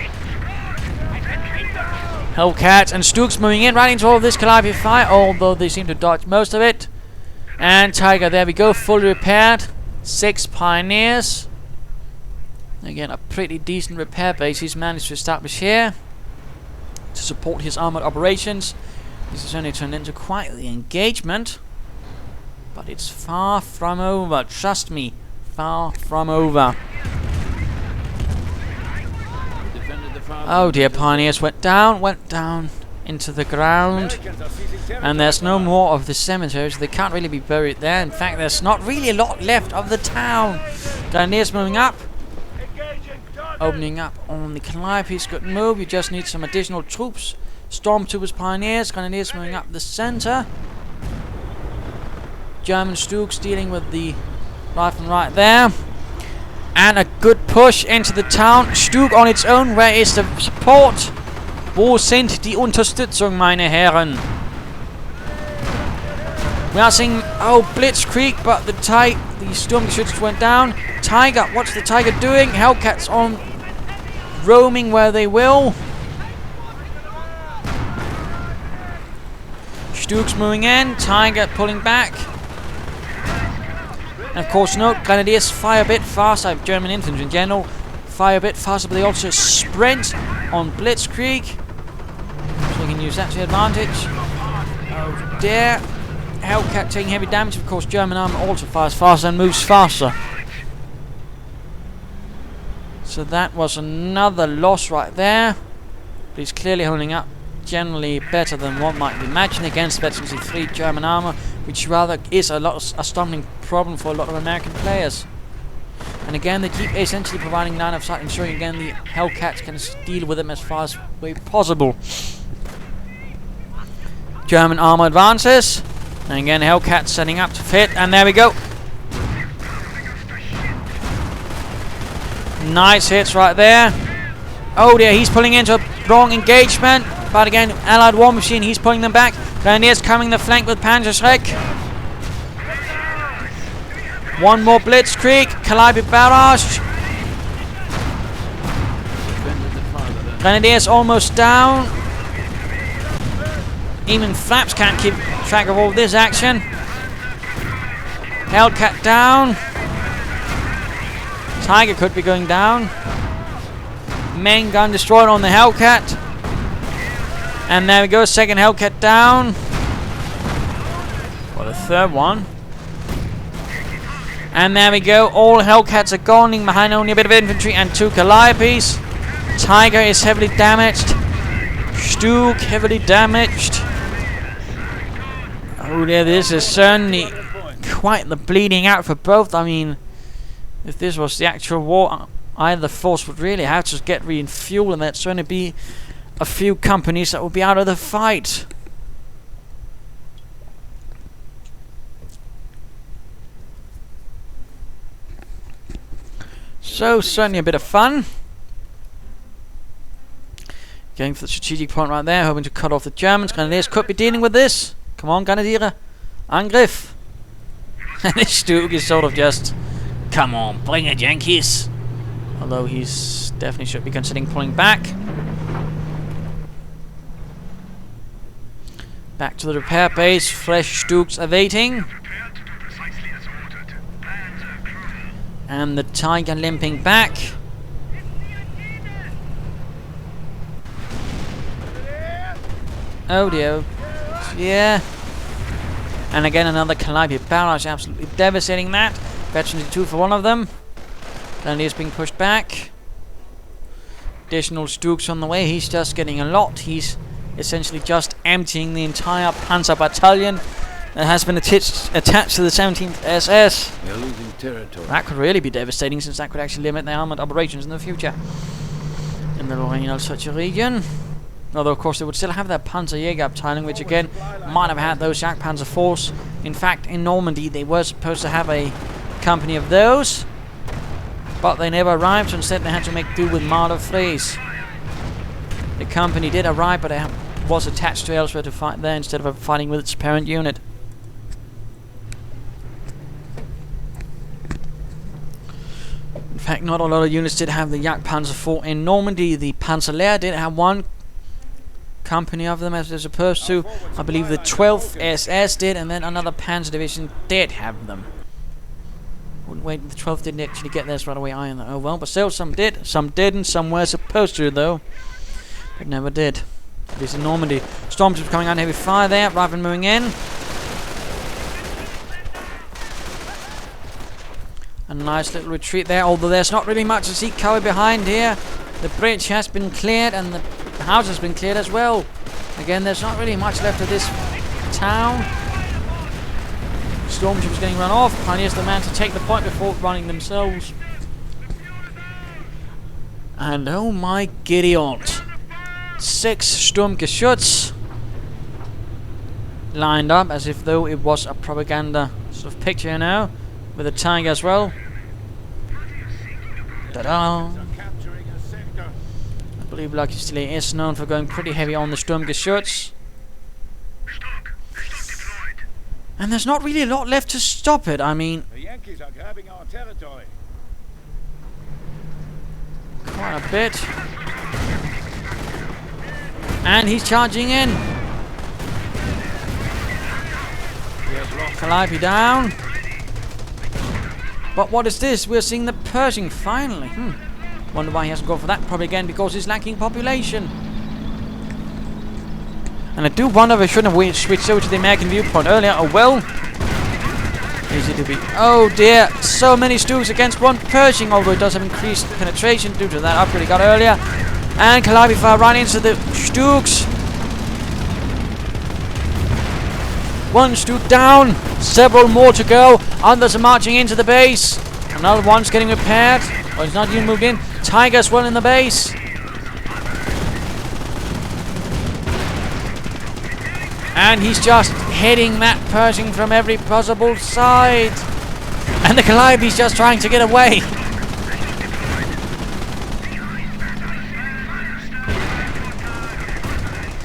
Hellcat, and Stug's moving in right into all of this Calliope fire, although they seem to dodge most of it. And Tiger, there we go, fully repaired. 6 pioneers. Again, a pretty decent repair base he's managed to establish here to support his armored operations. This has only turned into quite the engagement, but it's far from over. Trust me, far from over. Oh dear, pioneers went down into the ground, and there's no more of the cemeteries. They can't really be buried there. In fact, there's not really a lot left of the town. Grenadiers moving up, opening up on the Calipes. Good move. You just need some additional troops. Stormtroopers, pioneers, grenadiers moving up the center. German Stugs dealing with the rifle right there. And a good push into the town. Stug on its own. Where is the support? Wo sind die Unterstützung, meine Herren? We are seeing, Blitzkrieg, but the Sturmgeschütz went down. Tiger, what's the Tiger doing? Hellcats on roaming where they will. Stug's moving in, Tiger pulling back. And of course, note, Grenadiers fire a bit faster, German infantry in general fire a bit faster, but they also sprint on Blitzkrieg. So we can use that to advantage. Oh dear. Hellcat taking heavy damage. Of course, German armor also fires faster and moves faster. So that was another loss right there. But he's clearly holding up generally better than one might imagine against Veterancy 3 German armor, which rather is a stumbling problem for a lot of American players. And again, the Jeep essentially providing line of sight, ensuring again the Hellcats can deal with them as far as way possible. German armor advances, and again Hellcat setting up to fit, and there we go. Nice hits right there. Oh dear, he's pulling into a wrong engagement. But again, Allied War Machine, he's pulling them back. Grenadiers coming the flank with Panzerschreck. One more Blitzkrieg. Calliope barrage. Grenadiers almost down. Even Flaps can't keep track of all this action. Hellcat down. Tiger could be going down. Main gun destroyed on the Hellcat. And there we go, second Hellcat down. Well, the third one. And there we go, all Hellcats are gone, leaving behind only a bit of infantry and 2 Calliopes. Tiger is heavily damaged. Stug heavily damaged. Oh yeah, this is certainly quite the bleeding out for both. I mean, if this was the actual war, either force would really have to get refueled, and there'd certainly be a few companies that would be out of the fight. So, certainly a bit of fun. Going for the strategic point right there, hoping to cut off the Germans. Grenadiers could be dealing with this. Come on, Grenadiere. Angriff. And this Stug is sort of just, come on, bring it, Yankees. Although he's definitely should be considering pulling back. Back to the repair base. Fresh Stugs awaiting. And the Tiger limping back. Oh dear. Yeah. And again another Calliope barrage, absolutely devastating that. Veterans 2 for one of them. And he's being pushed back. Additional Stugs on the way. He's just getting a lot. He's essentially just emptying the entire Panzer battalion that has been attached to the 17th SS. They're losing territory. That could really be devastating, since that could actually limit their armoured operations in the future in the Lorraine such a region. Although of course they would still have their Panzerjäger battalion, which again might have had those Jagdpanzer force. In fact, in Normandy they were supposed to have a company of those, but they never arrived, so instead they had to make do with Marder Freys. The company did arrive, but it was attached to elsewhere to fight there instead of fighting with its parent unit. In fact, not a lot of units did have the Jagdpanzer 4 in Normandy. The Panzerlehr did have one company of them, as opposed to, I believe, the 12th SS did, and then another Panzer division did have them. Wouldn't wait, the 12th didn't actually get theirs right away either. Oh well, but still, some didn't, some were supposed to though, but never did. At least in Normandy. Stormtroops coming out heavy fire there, rather than moving in. A nice little retreat there, although there's not really much to see cover behind here. The bridge has been cleared and the house has been cleared as well. Again, there's not really much left of this town. Stormtroopers getting run off. Pioneers the man to take the point before running themselves. And oh my Gideon. 6 Sturmgeschütz lined up as if though it was a propaganda sort of picture, you know, with a Tiger as well. Ta-da! I believe Luckystilet is known for going pretty heavy on the Sturmgeschütz. And there's not really a lot left to stop it. I mean, The Yankees are grabbing our territory. quite a bit. And he's charging in. Calliope down. But what is this? We're seeing the Pershing finally. Wonder why he hasn't gone for that. Probably again because he's lacking population. And I do wonder if I shouldn't have switched over to the American viewpoint earlier. Oh well. Easy to be. Oh dear. So many Stugs against one Pershing. Although it does have increased penetration due to that upgrade he got earlier. And Calliope fire right into the Stugs. One Stug down. Several more to go. Others are marching into the base. Another one's getting repaired. Oh, he's not even moved in. Tiger's well in the base. And he's just hitting that Pershing from every possible side. And the Calliope's just trying to get away.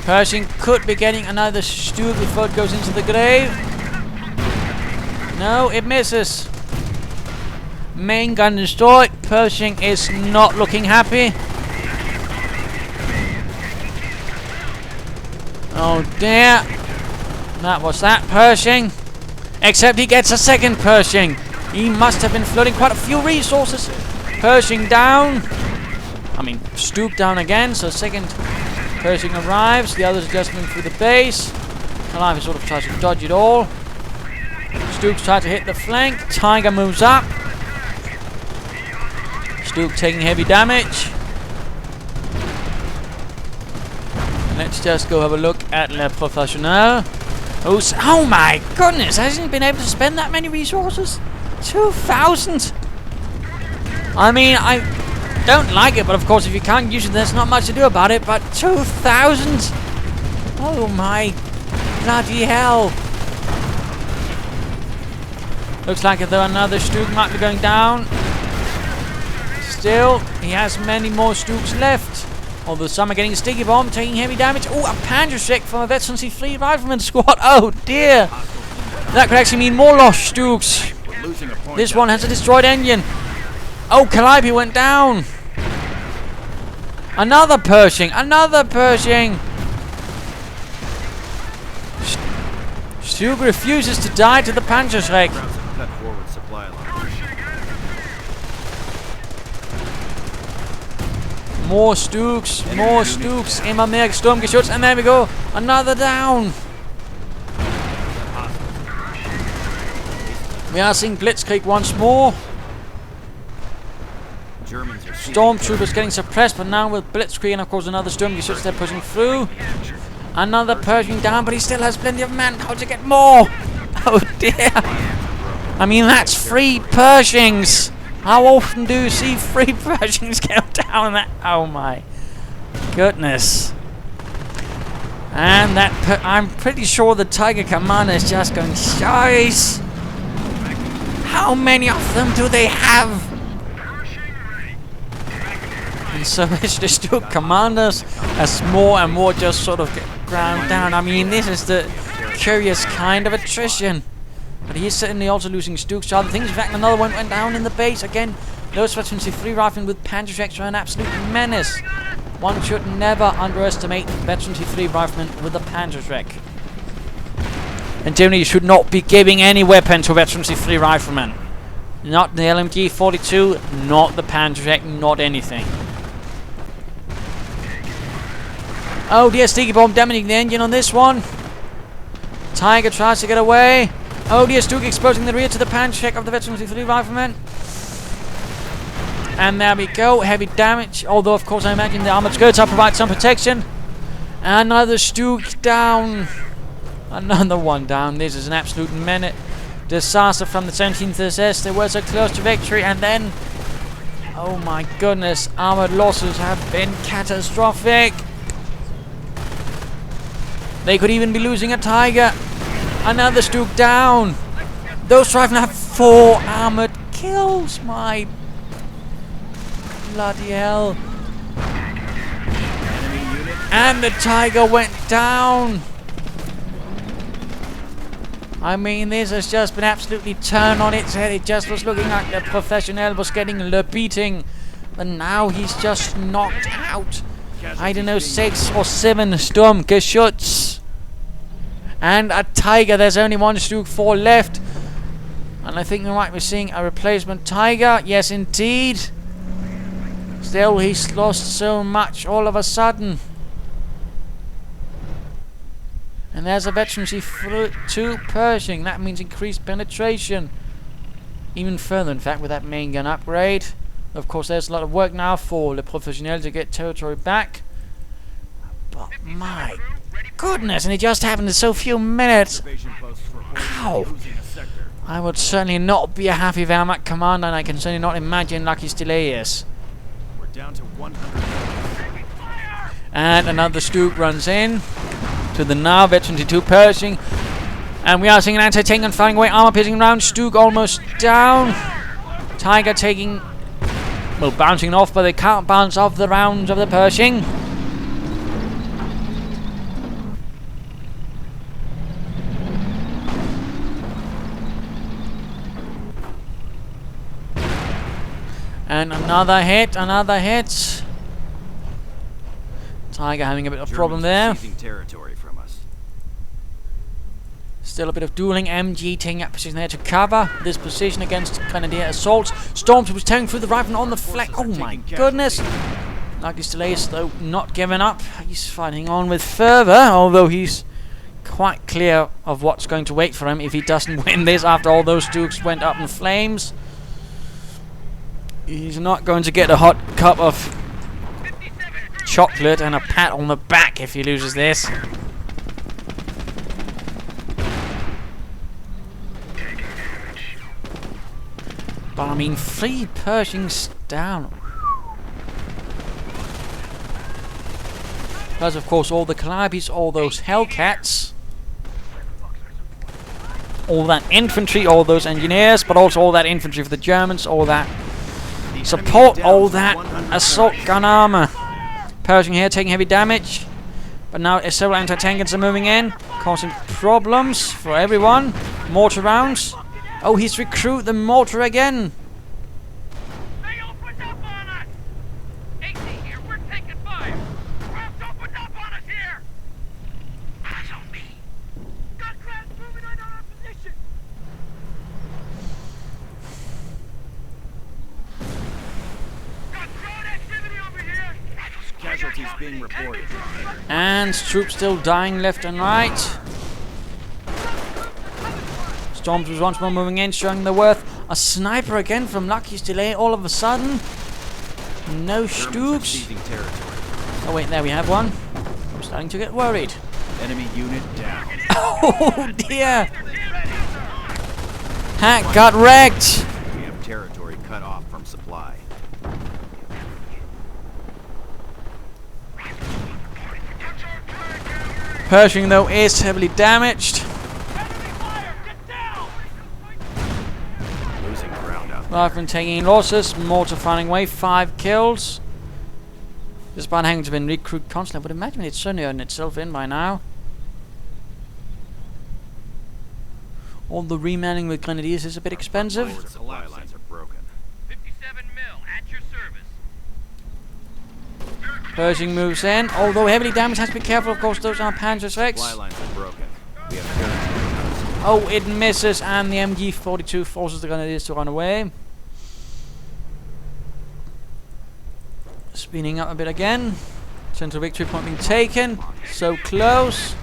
Pershing could be getting another Stug before it goes into the grave. No, it misses. Main gun destroyed. Pershing is not looking happy. Oh dear. That was that Pershing. Except he gets a second Pershing. He must have been flooding quite a few resources. Pershing down. I mean, Stug down again. So second Pershing arrives. The others are just moving through the base. Alive sort of tries to dodge it all. Stug's trying to hit the flank. Tiger moves up. Stug taking heavy damage. Let's just go have a look at LeProfessionel. Oh my goodness, hasn't he been able to spend that many resources? 2,000! I mean, I don't like it, but of course if you can't use it, there's not much to do about it, but 2,000! Oh my bloody hell! Looks like though another Stug might be going down. Still, he has many more Stugs left. Although some are getting sticky bomb, taking heavy damage. Oh, a Panzerschreck from a Veteran C3 Rifleman squad. Oh dear. That could actually mean more lost Stugs. This one has a destroyed engine. Oh, Calliope went down. Another Pershing. Another Pershing. Stug refuses to die to the Panzerschreck. More Stugs, more Stugs. Immer mehr Sturmgeschütz, and there we go. Another down. We are seeing Blitzkrieg once more. Stormtroopers getting suppressed, but now with Blitzkrieg and of course another Sturmgeschütz they're pushing through. Another Pershing down, but he still has plenty of manpower to get more. Oh dear. I mean, that's 3 Pershings. How often do you see 3 Pershings go down that? Oh my goodness. And that, I'm pretty sure the Tiger Commander is just going, guys, how many of them do they have? And so it's the Stug commanders as more and more just sort of get ground down. I mean, this is the curious kind of attrition. But he is certainly also losing Stugs to other things. In fact, another one went down in the base. Again, those Veteran C3 Riflemen with Panzerschrecks are an absolute menace. One should never underestimate Veteran C3 Riflemen with a Panzerschreck. And generally, you should not be giving any weapon to Veteran C3 Riflemen. Not the LMG-42, not the Panzerschreck, not anything. Oh dear, sticky bomb damaging the engine on this one. Tiger tries to get away. Oh dear, Stug exposing the rear to the Panzerschreck of the Veteran C3 Rifleman. And there we go, heavy damage. Although, of course, I imagine the armored skirts will provide some protection. Another Stug down. Another one down. This is an absolute minute disaster from the 17th SS. They were so close to victory, and then, oh my goodness, armored losses have been catastrophic. They could even be losing a Tiger. Another Stug down. Those Riflemen have 4 armored kills. My bloody hell. And the Tiger went down. I mean, this has just been absolutely turned on its head. It just was looking like LeProfessionel was getting le beating. But now he's just knocked out. I don't know, 6 or 7 Sturmgeschütz. And a Tiger. There's only one Stug 4 left. And I think we might be seeing a replacement Tiger. Yes, indeed. Still, he's lost so much all of a sudden. And there's a Veteran C2 Pershing. That means increased penetration. Even further, in fact, with that main gun upgrade. Of course, there's a lot of work now for LeProfessionel to get territory back. But my goodness, and it just happened in so few minutes. Ow! I would certainly not be a happy Wehrmacht commander, and I can certainly not imagine Luckystilet is. We're down to 100. And another Stug runs in to the now Veteran C2 Pershing. And we are seeing an anti-tank gun firing away, armor piercing round. Stug almost down. Tiger taking, well, bouncing off, but they can't bounce off the rounds of the Pershing. And another hit, another hit. Tiger having a bit of problem there. Seizing territory from us. Still a bit of dueling. MG taking up position there to cover this position against Grenadier assaults. Storms was tearing through the rifle on the flank. Oh my goodness! Luckystilet, though, not giving up. He's fighting on with fervor, although he's quite clear of what's going to wait for him if he doesn't win this after all those dukes went up in flames. He's not going to get a hot cup of chocolate and a pat on the back if he loses this. But I mean, 3 Pershings down. Plus, of course, all the Calibis, all those Hellcats, all that infantry, all those engineers, but also all that infantry for the Germans, all that support, all that assault gun armor. Pershing here taking heavy damage, but now several anti-tankers are moving in, causing problems for everyone. Mortar rounds. Oh, he's recruited the mortar again. They opened up on us! 80 here, we're taking fire! Crabs opened up on us here! Eyes on me! Got crabs moving on our position! Got crowd activity over here! Casualties being reported. And troops still dying left and right. Storms was once more moving in, showing their worth. A sniper again from Luckystilet all of a sudden. No Stugs. Oh wait, there we have one. I'm starting to get worried. Enemy unit down. Oh dear! Hack got wrecked! We have territory cut off from supply. Pershing, though, is heavily damaged. Losing ground out there. Rifleman taking losses, mortar finding way, 5 kills. Despite having to been recruit constantly, I would imagine it's certainly earned itself in by now. All the remanning with Grenadiers is a bit expensive. Forward supply lines are broken. 57 mil, at your service. Pershing moves in, although heavily damaged, has to be careful, of course, those are Panzer Supply VIs. lines are broken. We have territory. Oh, it misses, and the MG-42 forces the Grenadiers to run away. Speeding up a bit again. Central victory point being taken. So close.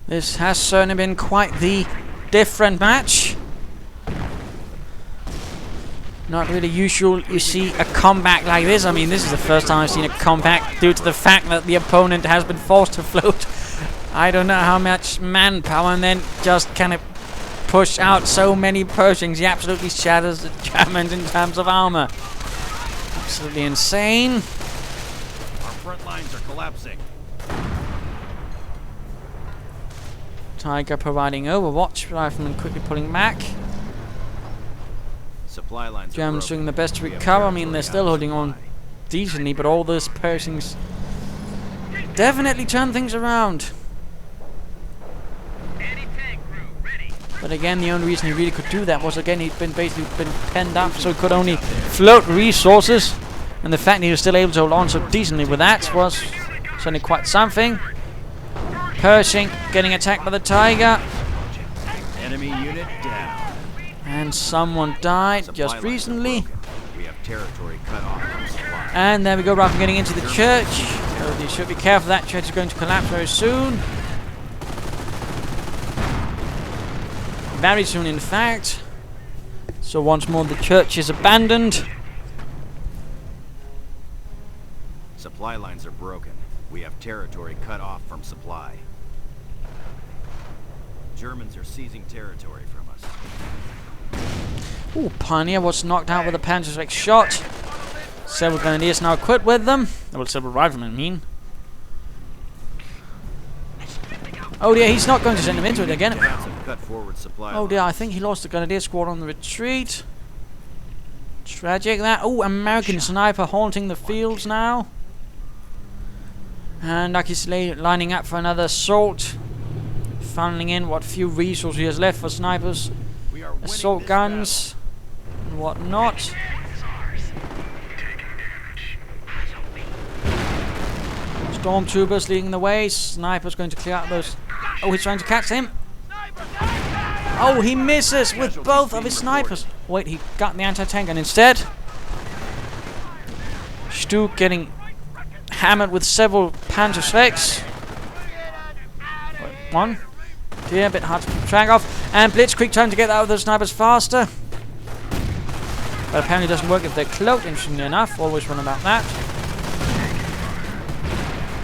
This has certainly been quite the different match. Not really usual you see a comeback like this. I mean, this is the first time I've seen a comeback due to the fact that the opponent has been forced to float I don't know how much manpower and then just kind of push out so many Pershings. He absolutely shatters the Germans in terms of armor. Absolutely insane. Our front lines are collapsing. Tiger providing overwatch. Rifleman quickly pulling back. Supply lines Germans are doing broken. the best to We have recover. I mean, they're territory still out holding of on supply. decently, but all those Pershings definitely turn things around. Anti-tank crew, ready. But again, the only reason he really could do that was, again, he'd been basically been penned up, so he could only float resources. And the fact that he was still able to hold on so decently with that was certainly quite something. Pershing getting attacked by the Tiger. Enemy unit down. And someone died Supply just lines are recently. broken. We have territory cut off from supply. And there we go, Rifleman getting into the church. So you should be careful, that church is going to collapse very soon. Very soon, in fact. So once more the church is abandoned. Supply lines are broken. We have territory cut off from supply. Germans are seizing territory from us. Ooh, Pioneer was knocked out with a Panzerschreck shot. Several Grenadiers now equipped with them. Well, several Riflemen, I mean. Oh dear, he's not going to send him into it again. Germans have cut forward supply Oh dear, I lines. think he lost the Grenadier squad on the retreat. Tragic that. Oh, American sniper haunting the fields now. And Luckystilet lining up for another assault. Funneling in what few resources he has left for snipers, We are winning assault this guns, and whatnot. Stormtroopers leading the way. Sniper's going to clear out those. Oh, he's trying to catch him. Oh, he misses with both of his snipers. Wait, he got the anti-tank gun instead. Stug getting hammered with several Panzerschrecks. One. Yeah, a bit hard to keep track of. And Blitzkrieg trying to get out of those snipers faster. But apparently it doesn't work if they're cloaked, interestingly enough. Always run about that.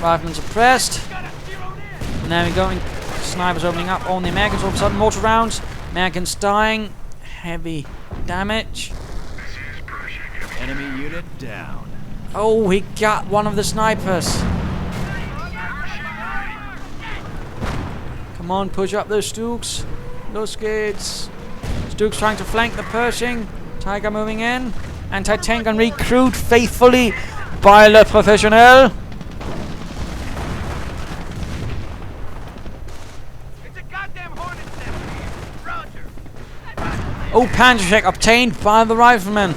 Riflemen suppressed. And there we go. Snipers opening up on the Americans. All of a sudden, mortar rounds. Americans dying. Heavy damage. Enemy unit down. Oh, he got one of the snipers. Come on, push up those Stugs. Those skids. Stugs trying to flank the Pershing. Tiger moving in. Anti-tank gun recruit faithfully by LeProfessionel. It's a goddamn hornet's nest here. Roger. Oh, Panzerschreck obtained by the rifleman.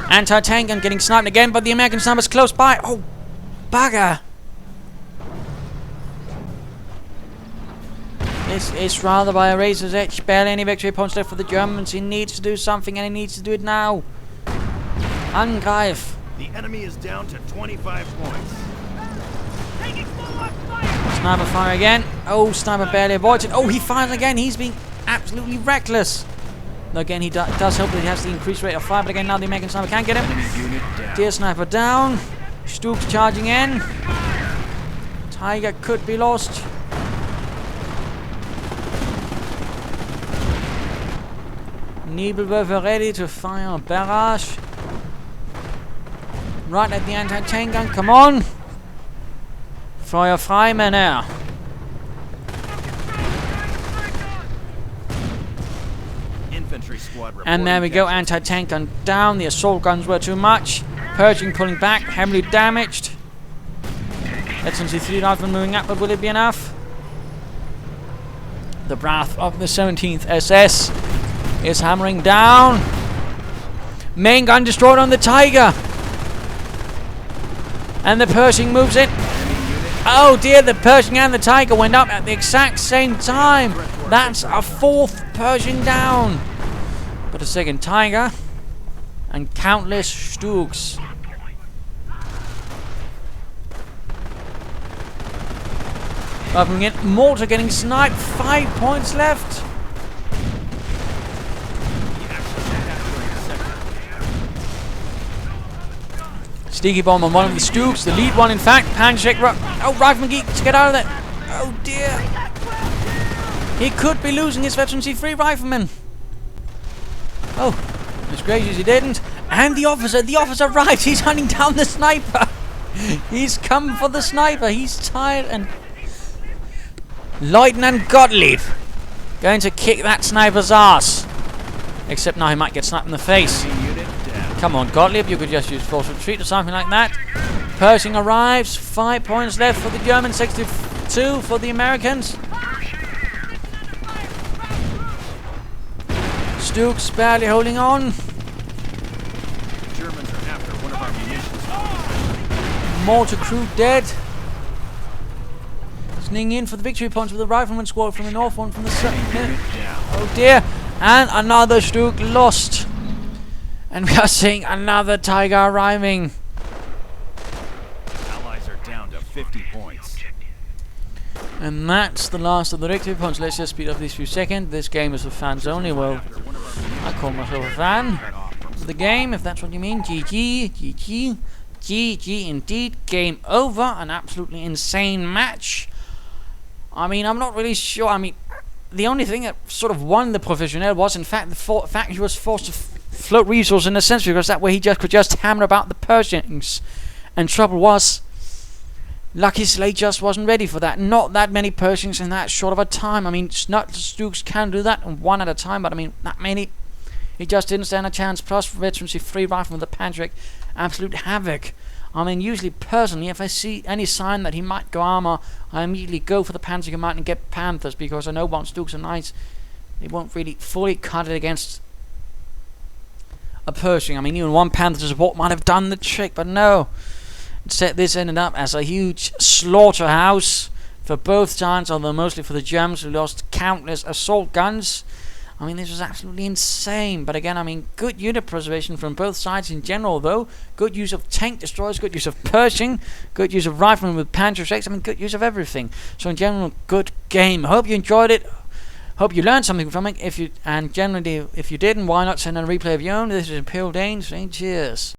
Anti-tank gun getting sniped again, but the American sniper's close by. Oh, bugger. This is rather by a razor's edge. Barely any victory points left for the Germans. He needs to do something, and he needs to do it now. Angreif. The enemy is down to 25 points. Taking full on fire. Sniper fire again. Oh, sniper barely avoids it. Oh, he fires again. He's being absolutely reckless. Again, he does help that he has the increased rate of fire, but again, now the American sniper can't get him. Enemy unit down. Deer sniper down. Stug's charging in. Tiger could be lost. Nebelwerfer ready to fire a barrage. Right at the anti-tank gun. Come on. Feuer frei, Männer. Infantry squad And there we go, anti-tank gun down. The assault guns were too much. Pershing pulling back, heavily damaged. Let's see 3 riflemen moving up, but will it be enough? The wrath of the 17th SS is hammering down. Main gun destroyed on the Tiger. And the Pershing moves in. Oh dear, the Pershing and the Tiger went up at the exact same time. That's a 4th Pershing down. But a 2nd Tiger. And countless Stugs. Moving in, mortar getting sniped. 5 points left. Sneaky bomb on one of the Stugs, the lead one in fact. Handshake. Oh, Rifleman Geek to get out of there. Oh dear. He could be losing his Veteran C3 Rifleman. Oh, it's gracious he didn't. And the officer arrives. He's hunting down the sniper. He's come for the sniper. He's tired and Lieutenant Gottlieb going to kick that sniper's ass. Except now he might get sniped in the face. Come on, Gottlieb, you could just use forced retreat or something like that. Pershing arrives. 5 points left for the Germans, 62 for the Americans. Stugs barely holding on. Germans are after one of our munitions. Mortar crew dead. Sneaking in for the victory points with the rifleman squad from the north, one from the south. Oh dear. And another Stug lost. And we are seeing another Tiger arriving. Allies are down to 50 points. And that's the last of the victory points. Let's just speed up these few seconds. This game is for fans only. Well, I call myself a fan of the game, if that's what you mean. GG, GG, GG indeed. Game over. An absolutely insane match. I mean, I'm not really sure. I mean, the only thing that sort of won the Professional was, in fact, the fact he was forced to float resources in a sense, because that way he could just hammer about the Pershings. And trouble was, Luckystilet just wasn't ready for that. Not that many Pershings in that short of a time. I mean, Stugs can do that one at a time, but I mean, that many he just didn't stand a chance. Plus, veterancy free rifle with the Panzer, absolute havoc. I mean, usually, personally, if I see any sign that he might go armor, I immediately go for the Panzer Command and get Panthers, because I know once Dukes and Knights, they won't really fully cut it against a Pershing. I mean, even one Panther support might have done the trick, but no. Instead, this ended up as a huge slaughterhouse for both sides, although mostly for the Germans, who lost countless assault guns. I mean, this was absolutely insane. But again, I mean, good unit preservation from both sides in general, though. Good use of tank destroyers, good use of Pershing, good use of riflemen with Panzer VI. I mean, good use of everything. So in general, good game. Hope you enjoyed it. Hope you learned something from it. If you didn't, why not send a replay of your own? This is Imperial Dane saying cheers.